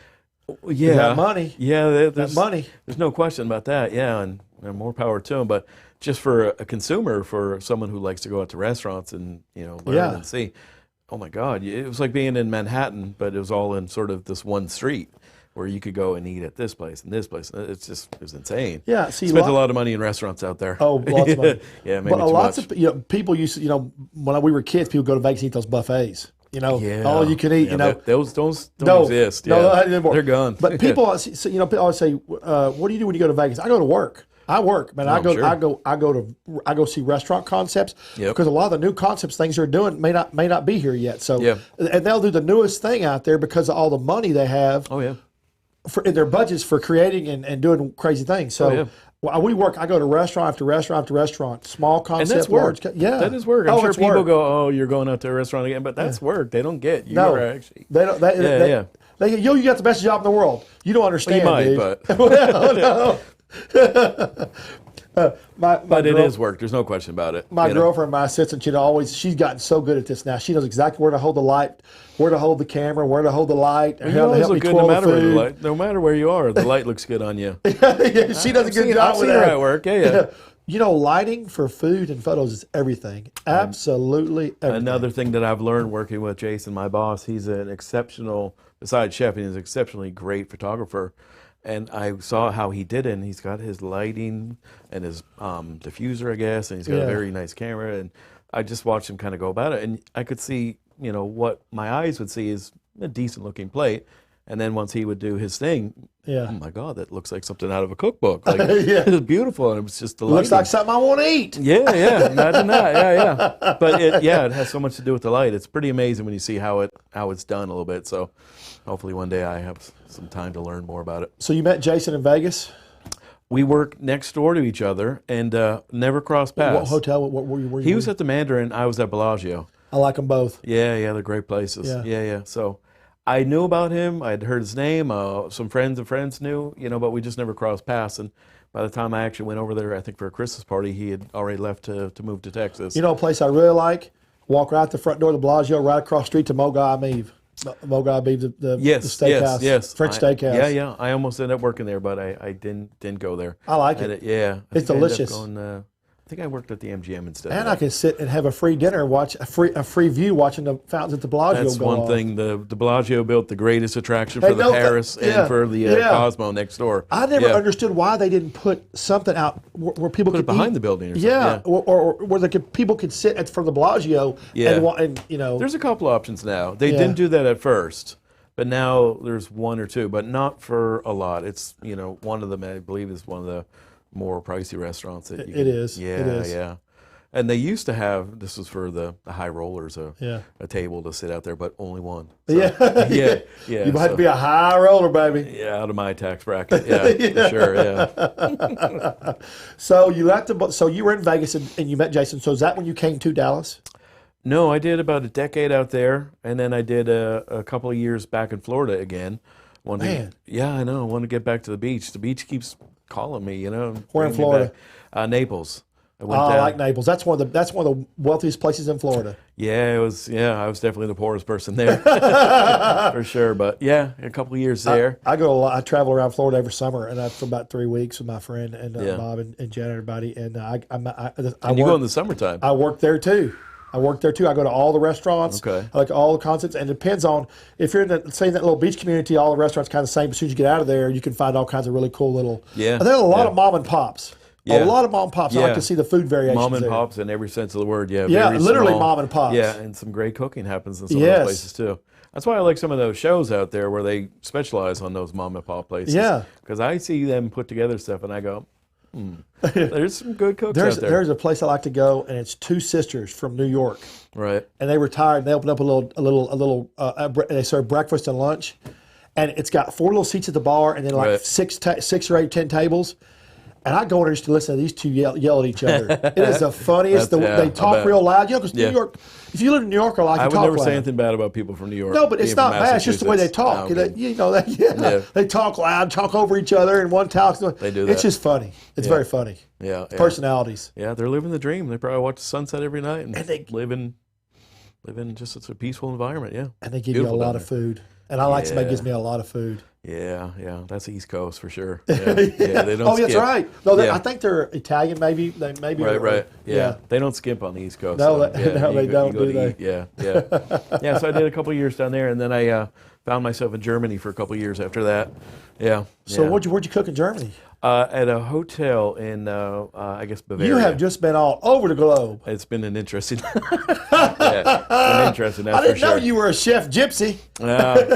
that money. Yeah, that money. There's no question about that. Yeah, and more power to them. But just for a consumer, for someone who likes to go out to restaurants and learn and see, oh my God, it was like being in Manhattan, but it was all in sort of this one street where you could go and eat at this place and this place. It was insane. Yeah, spent a lot of money in restaurants out there. Oh, lots of money. Yeah, maybe but too lots much. of people used to, when we were kids, people go to Vegas and eat those buffets. All you can eat. Those don't exist. Yeah. No, they're gone. But people, always say, "What do you do when you go to Vegas?" I go to work. I work, man. I go see restaurant concepts because a lot of the new concepts things they're doing may not be here yet. So, and they'll do the newest thing out there because of all the money they have. Oh yeah. In their budgets for creating and doing crazy things. So we work. I go to restaurant after restaurant after restaurant. Small concept, and that's work. large. Yeah, that is work. I'm sure people go, "Oh, you're going out to a restaurant again," but that's work. They don't get you. No, actually. They don't. They go, you got the best job in the world. You don't understand. Well, you dude. might, but well, no. But it is work. There's no question about it. My girlfriend, my assistant, she's gotten so good at this now. She knows exactly where to hold the light, where to hold the camera, where to hold the light. You always look good no matter where you are. The light looks good on you. Yeah, she does a good job I've with seen her that. at work. Yeah. Lighting for food and photos is everything. Absolutely everything. Another thing that I've learned working with Jason, my boss, he's an exceptional, besides chef, he's an exceptionally great photographer. And I saw how he did it, and he's got his lighting and his diffuser, I guess, and he's got a very nice camera. And I just watched him kind of go about it, and I could see, what my eyes would see is a decent looking plate. And then once he would do his thing, oh my God, that looks like something out of a cookbook. Like, it was beautiful, and it was just delightful. Looks like something I want to eat. Yeah, imagine that. Yeah. But it has so much to do with the light. It's pretty amazing when you see how it's done a little bit. So hopefully one day I have some time to learn more about it. So you met Jason in Vegas? We worked next door to each other and never crossed paths. What hotel? What were you? He was at the Mandarin. I was at Bellagio. I like them both. Yeah, they're great places. Yeah. So I knew about him. I'd heard his name. Some friends of friends knew, but we just never crossed paths. And by the time I actually went over there, I think for a Christmas party, he had already left to move to Texas. You know a place I really like? Walk right out the front door of the Bellagio, right across the street to Moga Amiv. Moga Amiv, the steakhouse. Yes. French steakhouse. Yeah. I almost ended up working there, but I didn't go there. I like it. It's delicious. I think I worked at the MGM instead. And I can sit and have a free dinner, watch a free view, watching the fountains at the Bellagio. That's go one off. thing. The Bellagio built the greatest attraction for the Paris and for the Cosmo next door. I never understood why they didn't put something out where people could put it behind eat. the building. Or something. Or where people could sit from the Bellagio. And There's a couple options now. They didn't do that at first, but now there's one or two, but not for a lot. It's one of them I believe is one of the more pricey restaurants that you can, it is. Yeah. And they used to have, this was for the high rollers, a table to sit out there, but only one. So, yeah. You might be a high roller, baby. Yeah, out of my tax bracket. Yeah, for sure. Yeah. So you were in Vegas and you met Jason. So is that when you came to Dallas? No, I did about a decade out there, and then I did a couple of years back in Florida again. I know. I want to get back to the beach. The beach keeps calling me. Where in Florida? Naples. I like Naples. That's one of the wealthiest places in Florida. Yeah, it was. Yeah, I was definitely the poorest person there, for sure. But yeah, a couple of years there. I go a lot. I travel around Florida every summer, and for about 3 weeks with my friend and Bob and Jen and everybody. And you go in the summertime. I work there too. I go to all the restaurants. Okay. I like all the concepts, and it depends on if you're in that little beach community. All the restaurants kind of the same. As soon as you get out of there, you can find all kinds of really cool little. Yeah. There's a lot of mom and pops. Yeah. A lot of mom and pops. I like to see the food variations. Mom and pops in every sense of the word. Yeah. Yeah, very literally small. mom and pops. Yeah, and some great cooking happens in some of those places too. That's why I like some of those shows out there where they specialize on those mom and pop places. Yeah. Because I see them put together stuff and I go, there's some good cooks out there. There's a place I like to go, and it's two sisters from New York. Right. And they retired. And they opened up they serve breakfast and lunch, and it's got 4 little seats at the bar, and then like 6 or 8, 10 tables. And I go in there just to listen to these two yell at each other. It is the funniest. They talk real loud. Because New York, if you live in New York, I would never say anything bad about people from New York. No, but it's not bad. It's just the way they talk. They talk loud, talk over each other, and one talks. They do that. It's just funny. It's very funny. Yeah. Personalities. Yeah, they're living the dream. They probably watch the sunset every night and they live in just it's a peaceful environment. Yeah. And they give you a lot of food. And I like somebody who gives me a lot of food. Yeah, that's East Coast for sure. Yeah, they don't. That's right. No, I think they're Italian. Maybe they right. Yeah, they don't skimp on the East Coast. No, they don't. Do they? Yeah. So I did a couple of years down there, and then I found myself in Germany for a couple of years after that. Yeah. So where'd you cook in Germany? At a hotel in, I guess, Bavaria. You have just been all over the globe. It's been an interesting, that's I didn't know you were a chef gypsy.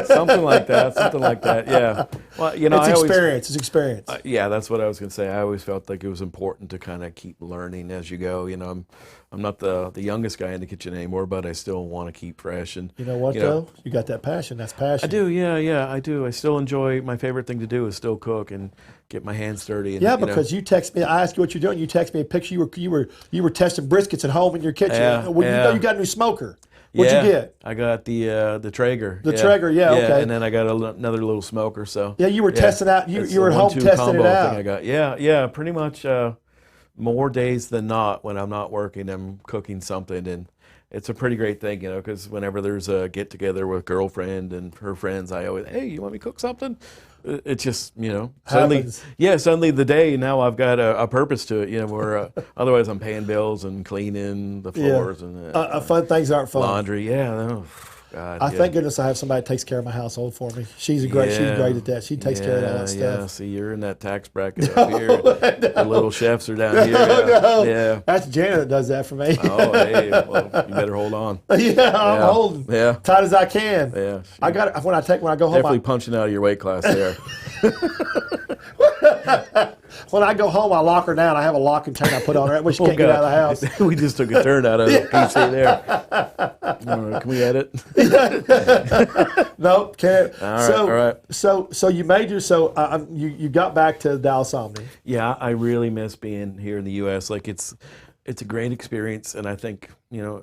Something like that. Yeah. Well, It's experience. Yeah, that's what I was going to say. I always felt like it was important to kind of keep learning as you go. I'm not the youngest guy in the kitchen anymore, but I still want to keep fresh. And you know what, though? You got that passion. That's passion. I do, yeah, I do. I still enjoy, my favorite thing to do is still cook and get my hands dirty. And, because you text me, I asked you what you're doing, you text me a picture, you were testing briskets at home in your kitchen. You got a new smoker. What'd you get? I got the Traeger. The Traeger, okay. And then I got another little smoker. So you were testing out, you were at home testing it out. Thing I got. Yeah, pretty much more days than not when I'm not working, I'm cooking something, and it's a pretty great thing, because whenever there's a get together with girlfriend and her friends, I always, hey, you want me to cook something? It's just, suddenly the day now I've got a purpose to it, where otherwise I'm paying bills and cleaning the floors and fun things aren't fun. Laundry, God, I thank goodness I have somebody that takes care of my household for me. She's great at that. She takes care of all that stuff. Yeah, see, you're in that tax bracket up here. The little chefs are down here. Yeah. That's Janet that does that for me. Oh, hey, well, you better hold on. I'm holding tight as I can. Yeah. I got it when I go home. Definitely punching out of your weight class there. When I go home, I lock her down. I have a lock and chain I put on her when she can't get out of the house. We just took a turn out of it. Can you see there? Can we edit? No, can't. All right. So you made you got back to Dallas Omni. Yeah, I really miss being here in the U.S. Like it's a great experience, and I think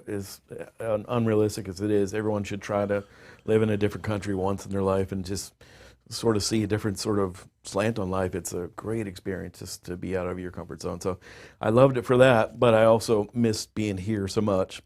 as unrealistic as it is, everyone should try to live in a different country once in their life and just sort of see a different sort of slant on life. It's a great experience just to be out of your comfort zone. So I loved it for that, but I also missed being here so much.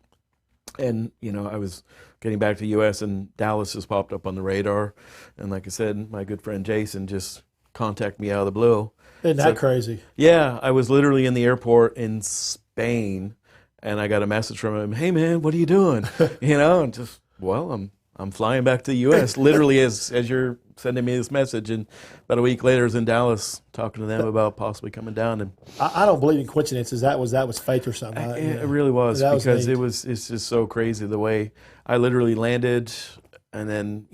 And, I was getting back to the U.S. and Dallas just popped up on the radar. And like I said, my good friend Jason just contacted me out of the blue. Isn't that crazy? Yeah, I was literally in the airport in Spain and I got a message from him, "Hey man, what are you doing?" And just, well, I'm flying back to the U.S. literally as you're sending me this message, and about a week later I was in Dallas talking to them about possibly coming down. And I don't believe in coincidences. That was fate or something. It really was, because it's just so crazy the way I literally landed, and then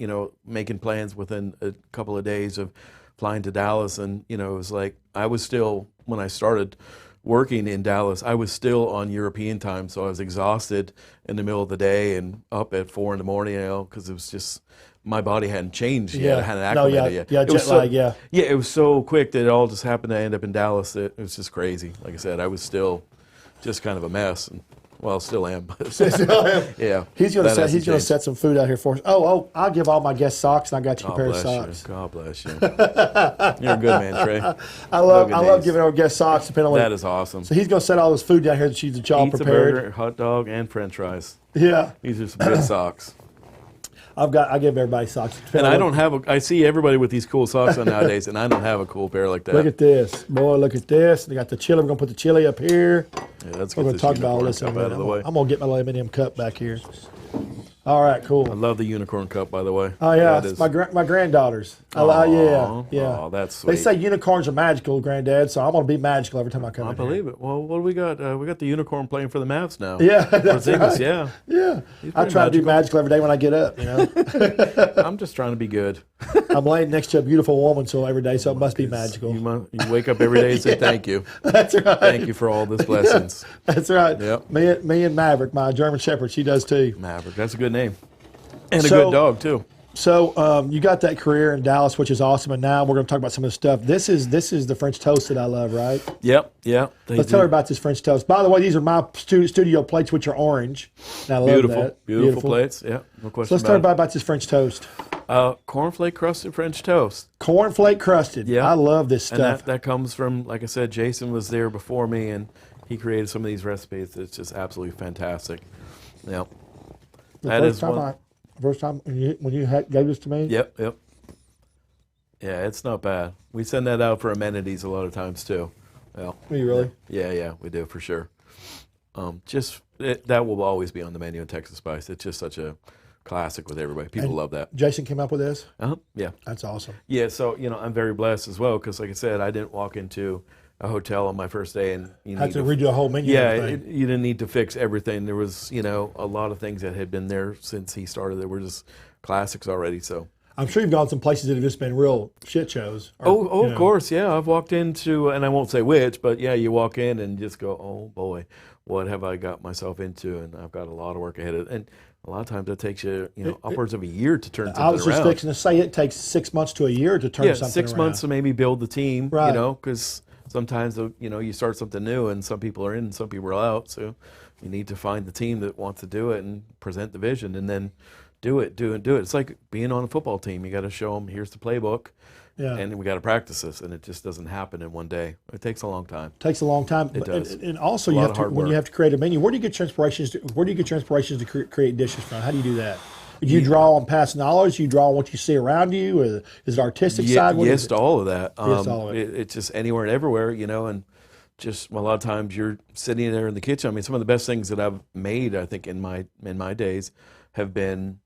making plans within a couple of days of flying to Dallas, and it was like I was still, when I started working in Dallas, I was still on European time, so I was exhausted in the middle of the day and up at 4 in the morning, because it was just, my body hadn't changed yet. I hadn't acclimated yet. Yeah, jet lag, Yeah, it was so quick that it all just happened to end up in Dallas. It was just crazy. Like I said, I was still just kind of a mess. And, well, still am. Yeah. He's going to set some food out here for us. Oh, I'll give all my guests socks, and I got you a pair of socks. God bless you. You're a good man, Trey. I love giving our guests socks. That is awesome. So he's going to set all this food down here that y'all prepared. Burger, hot dog, and French fries. Yeah. These are some good socks. I give everybody socks. And I don't have I see everybody with these cool socks on nowadays, and I don't have a cool pair like that. Look at this. Boy, look at this. They got the chili. We're going to put the chili up here. Yeah, let's We're going to talk about all this out of the way. I'm going to get my aluminum cup back here. All right, cool. I love the unicorn cup, by the way. Oh, yeah. It's my granddaughter's. Yeah. Oh, that's sweet. They say unicorns are magical, Granddad, so I'm going to be magical every time I come in here. I believe it. Well, what do we got? We got the unicorn playing for the Mavs now. Yeah, that's right. Yeah. Yeah. I try to be magical every day when I get up, I'm just trying to be good. I'm laying next to a beautiful woman every day, so it must be magical. You wake up every day and say thank you. That's right. Thank you for all these blessings. That's right. Yep. Me and Maverick, my German Shepherd, she does too. Maverick, that's a good name. And a good dog, too. So you got that career in Dallas, which is awesome, and now we're going to talk about some of the stuff. This is the French toast that I love, right? Yep, yeah. Let's tell her about this French toast. By the way, these are my studio plates, which are orange. And I love that. Beautiful plates, yeah, no question. So let's tell her about this French toast. Cornflake crusted French toast. Cornflake crusted. Yeah. I love this stuff. And that comes from, like I said, Jason was there before me, and he created some of these recipes. It's just absolutely fantastic. Yep. First time when you gave this to me? Yep. Yeah, it's not bad. We send that out for amenities a lot of times, too. Well, Are you really? Yeah, we do, for sure. That will always be on the menu in Texas Spice. It's just such a classic with everybody. People love that. Jason came up with this? Yeah. That's awesome. Yeah, so, I'm very blessed as well, because, like I said, I didn't walk into a hotel on my first day and you had to redo a whole menu. Yeah, you didn't need to fix everything. There was, a lot of things that had been there since he started that were just classics already. So I'm sure you've gone some places that have just been real shit shows. Of course, yeah. I've walked into, and I won't say which, but yeah, you walk in and just go, oh boy, what have I got myself into? And I've got a lot of work ahead of it. And a lot of times it takes you, upwards of a year to turn something around. I was just fixing to say it takes 6 months to a year to turn something around. 6 months to maybe build the team, right. Because sometimes, you start something new and some people are in and some people are out. So you need to find the team that wants to do it and present the vision and then do it. It's like being on a football team. You got to show them, here's the playbook, and we got to practice this. And it just doesn't happen in one day. It takes a long time. It does. And also, you have to create a menu. Where do you get your inspirations to create dishes from? How do you do that? Do you draw on past knowledge? Do you draw on what you see around you? Or is it artistic side? Yes to all of that. Yes to all of it. It's just anywhere and everywhere, and just a lot of times you're sitting there in the kitchen. I mean, some of the best things that I've made, I think, in my days have been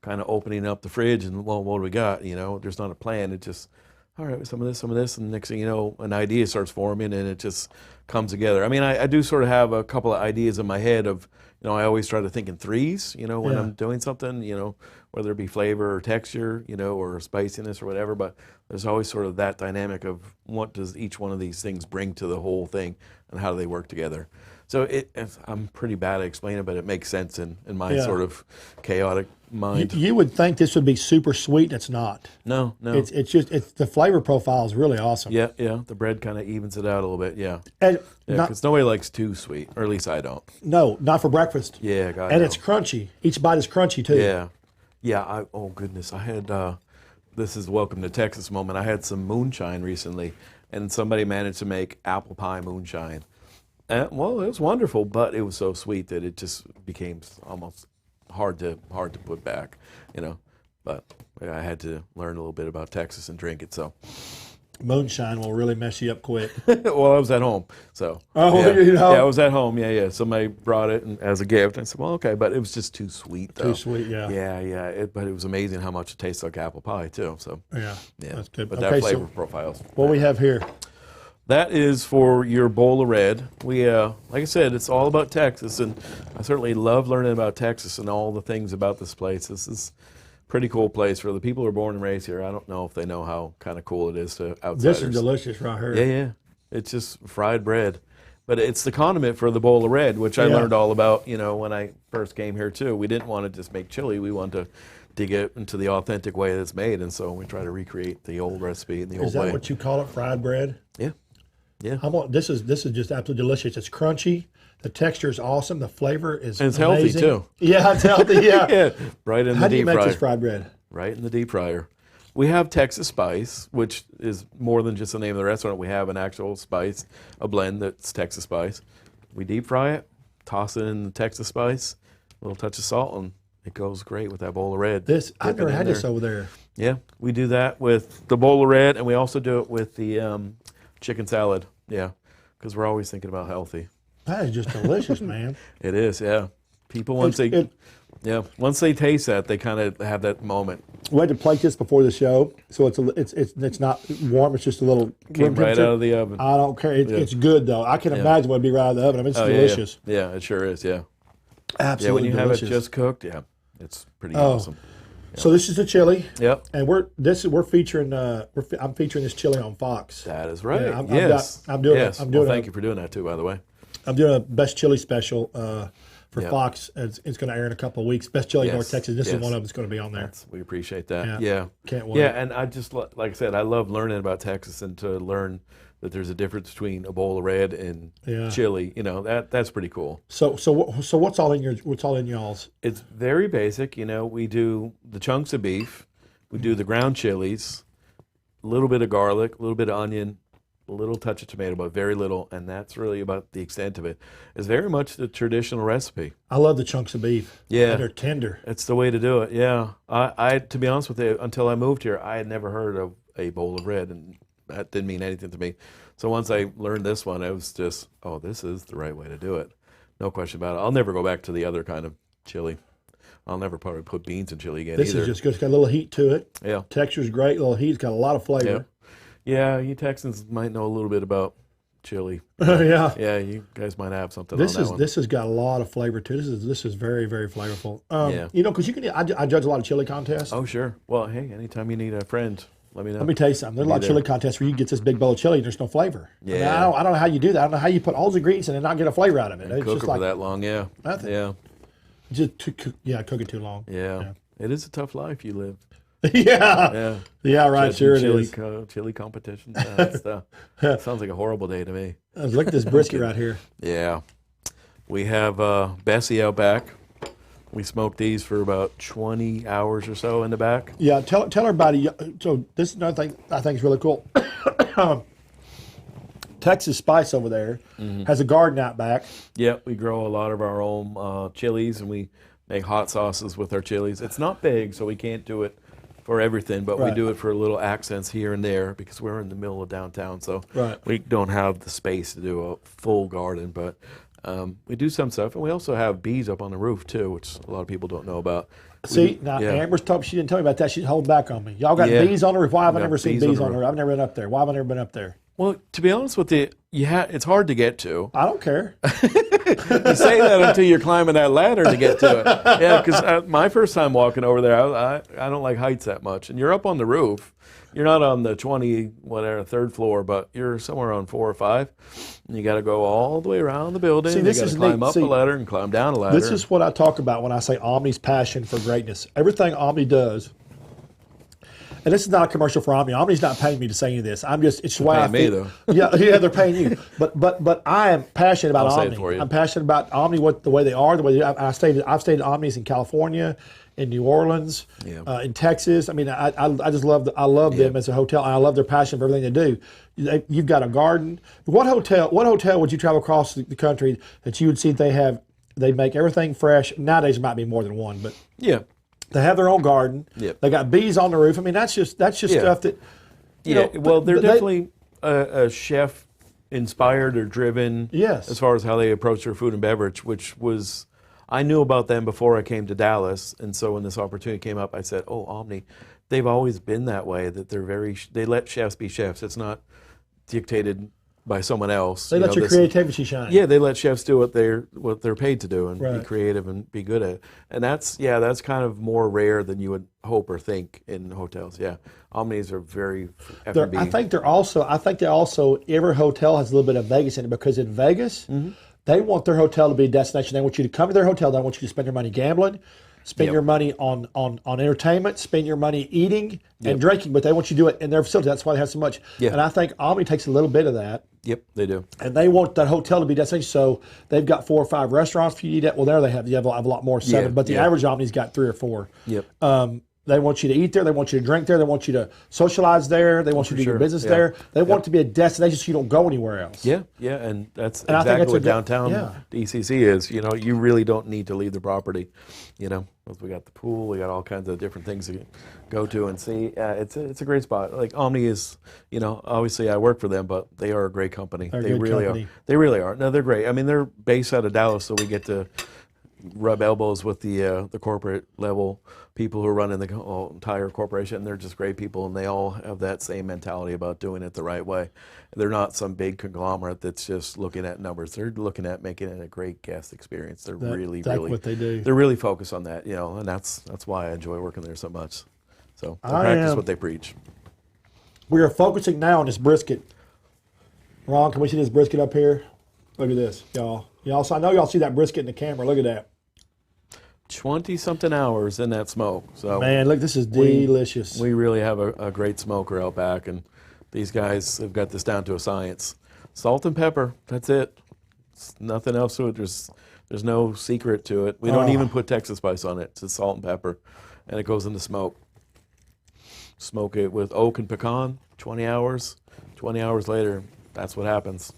kind of opening up the fridge and, well, what do we got? You know, there's not a plan. It just, all right, some of this, and the next thing you know, an idea starts forming and it just comes together. I mean, I do sort of have a couple of ideas in my head of, you know, I always try to think in threes, you know, when I'm doing something, you know, whether it be flavor or texture, you know, or spiciness or whatever, but there's always sort of that dynamic of what does each one of these things bring to the whole thing and how do they work together. So I'm pretty bad at explaining it, but it makes sense in my sort of chaotic mind. You would think this would be super sweet. It's not. No. It's just the flavor profile is really awesome. Yeah. The bread kind of evens it out a little bit. Yeah. And because nobody likes too sweet, or at least I don't. No, not for breakfast. Yeah, God. And it's crunchy. Each bite is crunchy too. Yeah. Oh goodness, I had this is welcome to Texas moment. I had some moonshine recently, and somebody managed to make apple pie moonshine. Well, it was wonderful, but it was so sweet that it just became almost hard to put back, you know. But I had to learn a little bit about Texas and drink it. So moonshine will really mess you up quick. Well, I was at home, so yeah, I was at home. Yeah. Somebody brought it as a gift. I said, well, okay, but it was just too sweet, though. Too sweet, yeah. But it was amazing how much it tastes like apple pie too. So yeah, that's good. But that flavor profile. What we have here. That is for your bowl of red. We, like I said, it's all about Texas, and I certainly love learning about Texas and all the things about this place. This is a pretty cool place for the people who are born and raised here. I don't know if they know how kind of cool it is to outsiders. This is delicious right here. Yeah. It's just fried bread. But it's the condiment for the bowl of red, which I learned all about, you know, when I first came here, too. We didn't want to just make chili. We wanted to dig it into the authentic way that it's made, and so we try to recreate the old recipe in the old way. Is that what you call it, fried bread? Yeah. This is just absolutely delicious. It's crunchy. The texture is awesome. The flavor is and it's amazing. Healthy too. Yeah, it's healthy. Yeah. Yeah. Right in the deep fryer. How do you make this fried bread? Right in the deep fryer. We have Texas spice, which is more than just the name of the restaurant. We have an actual spice, a blend that's Texas spice. We deep fry it, toss it in the Texas spice, a little touch of salt, and it goes great with that bowl of red. I've never had this over there. Yeah, we do that with the bowl of red, and we also do it with the chicken salad. Yeah, because we're always thinking about healthy. That is just delicious, man. It is, yeah. People once they taste that, they kind of have that moment. We had to plate this before the show, so it's not warm. It's just a little came right out of the oven. I don't care. It's good though. I can imagine what it'd be right out of the oven. I mean, it's delicious. Yeah, it sure is. Yeah, absolutely. When you delicious. have it just cooked, it's pretty awesome. Yeah. So this is the chili. Yep. And we're featuring. I'm featuring this chili on Fox. That is right. Yeah, I'm doing. Yes. Thank you for doing that too, by the way. I'm doing a best chili special for Fox. It's going to air in a couple of weeks. Best chili in North Texas. This is one of them that's going to be on there. We appreciate that. Yeah. Can't wait. Yeah, and I just like I said, I love learning about Texas and to learn that there's a difference between a bowl of red and chili. You know, that's pretty cool. So what's all in y'all's? It's very basic. You know, we do the chunks of beef, we do the ground chilies, a little bit of garlic, a little bit of onion, a little touch of tomato, but very little, and that's really about the extent of it. It's very much the traditional recipe. I love the chunks of beef. Yeah, they're tender. It's the way to do it. Yeah, I to be honest with you, until I moved here, I had never heard of a bowl of red, and that didn't mean anything to me. So once I learned this one, I was just, this is the right way to do it. No question about it. I'll never go back to the other kind of chili. I'll never probably put beans in chili again This either. Is just good. It's got a little heat to it. Yeah. Texture's great. A little heat. It's got a lot of flavor. Yeah, you Texans might know a little bit about chili. Yeah. Yeah, you guys might have something on that one. This has got a lot of flavor to it. This is very, very flavorful. You know, because I judge a lot of chili contests. Oh, sure. Well, hey, anytime you need a friend, let me know. Let me tell you something. There's a lot of chili contests where you get this big bowl of chili and there's no flavor. Yeah. I, mean, I don't know how you do that. I don't know how you put all the ingredients in and not get a flavor out of it. It's cook just it for that long, nothing. Yeah. Just cook it too long. Yeah. It is a tough life you live. Yeah, right. Sure it is. Chili competition. Sounds like a horrible day to me. Look at this brisket right here. Yeah. We have Bessie out back. We smoked these for about 20 hours or so in the back. Yeah, tell everybody. So this is another thing I think is really cool. Texas Spice over there has a garden out back. Yeah, we grow a lot of our own chilies, and we make hot sauces with our chilies. It's not big, so we can't do it for everything, but we do it for little accents here and there because we're in the middle of downtown, so we don't have the space to do a full garden, but we do some stuff. And we also have bees up on the roof, too, which a lot of people don't know about. See, now yeah. Amber's told she didn't tell me about that. She's holding back on me. Y'all got Yeah. bees on the roof. Why have I Got never seen bees on bees the on the roof. roof? I've never been up there. Why have I never been up there? Well, to be honest with you, it's hard to get to. I don't care. You say that until you're climbing that ladder to get to it. Yeah, because my first time walking over there, I don't like heights that much. And you're up on the roof. You're not on the third floor, but you're somewhere on 4 or 5. And you got to go all the way around the building. See, this you got is to climb neat. up See, a ladder and climb down a ladder. This is what I talk about when I say Omni's passion for greatness. Everything Omni does, and this is not a commercial for Omni. Omni's not paying me to say any of this. It's why I paying feel. me, though. Yeah, they're paying you. But I am passionate about I'll say it Omni. for you. I'm passionate about Omni, the way they are, the way they. I've stayed at Omnis in California, in New Orleans, Yeah. in Texas. I mean, I just love them as a hotel, and I love their passion for everything they do. You've got a garden. What hotel would you travel across the country that you would see they make everything fresh? Nowadays, it might be more than one, but Yeah. they have their own garden. Yep. They got bees on the roof. I mean, that's just stuff that. Well, they're definitely a chef inspired or driven. Yes. As far as how they approach their food and beverage, which was, I knew about them before I came to Dallas, and so when this opportunity came up, I said, "Oh, Omni, they've always been that way. That they let chefs be chefs. It's not dictated by someone else. They let your creativity shine. Yeah, they let chefs do what they're paid to do and Right. be creative and be good at it. And that's kind of more rare than you would hope or think in hotels. Yeah, Omnis are very F&B. I think they also every hotel has a little bit of Vegas in it, because in Vegas, they want their hotel to be a destination. They want you to come to their hotel. They don't want you to spend your money gambling, spend your money on entertainment, spend your money eating and drinking, but they want you to do it in their facility. That's why they have so much. Yeah. And I think Omni takes a little bit of that. Yep, they do. And they want that hotel to be destination, so they've got 4 or 5 restaurants for you to eat at. Well, there you have a lot more, 7, Yeah, but the yeah. average Omni's got 3 or 4. Yep. They want you to eat there. They want you to drink there. They want you to socialize there. They want you to do your sure. business Yeah. there. They want it to be a destination so you don't go anywhere else. Yeah, and that's And I think exactly that's a what good- downtown yeah. DCC is. You really don't need to leave the property. 'Cause we got the pool, we got all kinds of different things to go to and see. It's a great spot. Like Omni is, obviously I work for them, but they are a great company. They're a They good really company. are. They really are. No, they're great. I mean, they're based out of Dallas, so we get to rub elbows with the corporate level people who are running the entire corporation. And they're just great people, and they all have that same mentality about doing it the right way. They're not some big conglomerate that's just looking at numbers. They're looking at making it a great guest experience. They're really what they do. They're really focused on that, and that's why I enjoy working there so much. So they I practice am- what they preach. We are focusing now on this brisket. Ron, can we see this brisket up here? Look at this, y'all. So I know y'all see that brisket in the camera. Look at that. 20-something hours in that smoke. So Man, look, this is delicious. we really have a great smoker out back, and these guys have got this down to a science. Salt and pepper, that's it. It's nothing else to it. There's no secret to it. We don't even put Texas spice on it. It's just salt and pepper, and it goes in the smoke. Smoke it with oak and pecan, 20 hours. 20 hours later, that's what happens.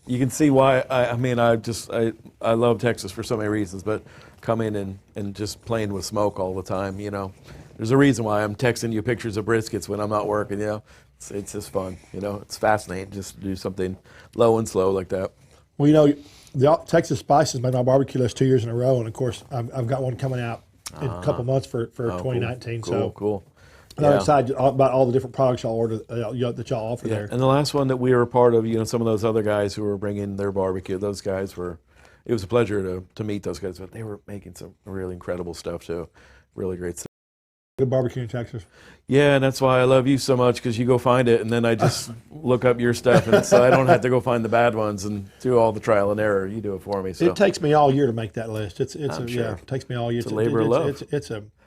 You can see why. I love Texas for so many reasons, but coming and just playing with smoke all the time, there's a reason why I'm texting you pictures of briskets when I'm not working. It's just fun. It's fascinating just to do something low and slow like that. Well, the Texas Spices made my barbecue list 2 years in a row, and of course, I've got one coming out in a couple months for 2019. Cool. I'm excited about all the different products y'all order that y'all offer there. And the last one that we were a part of, some of those other guys who were bringing their barbecue, those guys it was a pleasure to meet those guys, but they were making some really incredible stuff too. Really great stuff. Good barbecue in Texas. Yeah, and that's why I love you so much, because you go find it, and then I just look up your stuff, and so I don't have to go find the bad ones and do all the trial and error. You do it for me. So It takes me all year to make that list. It takes me all year. It's a labor of love.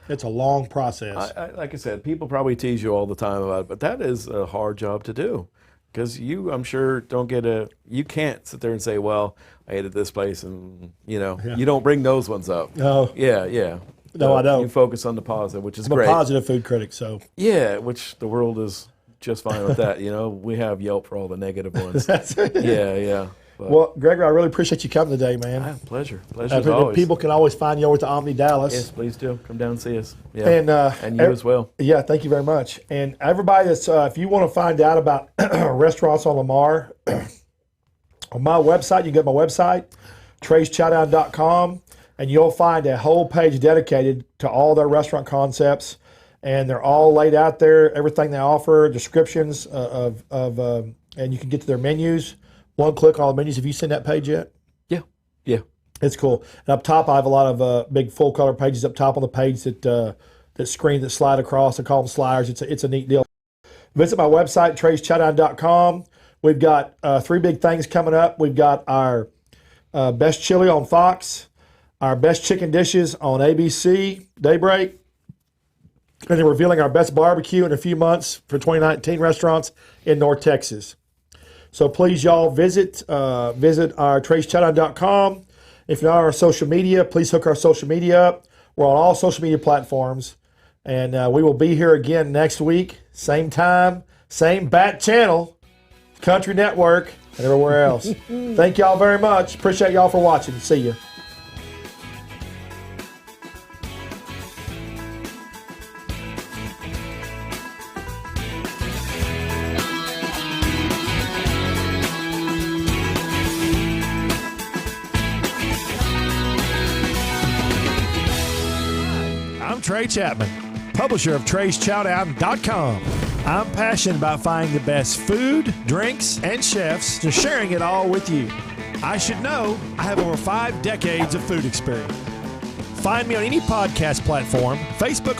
It's a long process. like I said, people probably tease you all the time about it, but that is a hard job to do, because I'm sure, you can't sit there and say, well, I ate at this place, and, you don't bring those ones up. No. Yeah. No, I don't. You focus on the positive, which is I'm great. a positive food critic, so. Yeah, which the world is just fine with that. We have Yelp for all the negative ones. That's it. Yeah. But, Well, Gregory, I really appreciate you coming today, man. pleasure as always. People can always find you over at the Omni Dallas. Yes, please do. Come down and see us. Yeah. And you as well. Yeah, thank you very much. And everybody that's, if you want to find out about restaurants on Lamar, on my website, you can go to my website, treyschowdown.com. and you'll find a whole page dedicated to all their restaurant concepts, and they're all laid out there. Everything they offer, descriptions and you can get to their menus. One click on all the menus. Have you seen that page yet? Yeah. Yeah. It's cool. And up top, I have a lot of big full color pages up top on the page that screen that slide across. I call them sliders. It's a neat deal. Visit my website, treyschowdown.com. We've got 3 big things coming up. We've got our best chili on Fox, our best chicken dishes on ABC Daybreak, and then revealing our best barbecue in a few months for 2019 restaurants in North Texas. So please, y'all, visit our treyschowdown.com. If you're not on our social media, please hook our social media up. We're on all social media platforms. And we will be here again next week, same time, same bat channel, Country Network, and everywhere else. Thank y'all very much. Appreciate y'all for watching. See you. I'm Trey Chapman, publisher of Trey'sChowdown.com. I'm passionate about finding the best food, drinks, and chefs and sharing it all with you. I should know I have over 5 decades of food experience. Find me on any podcast platform, Facebook,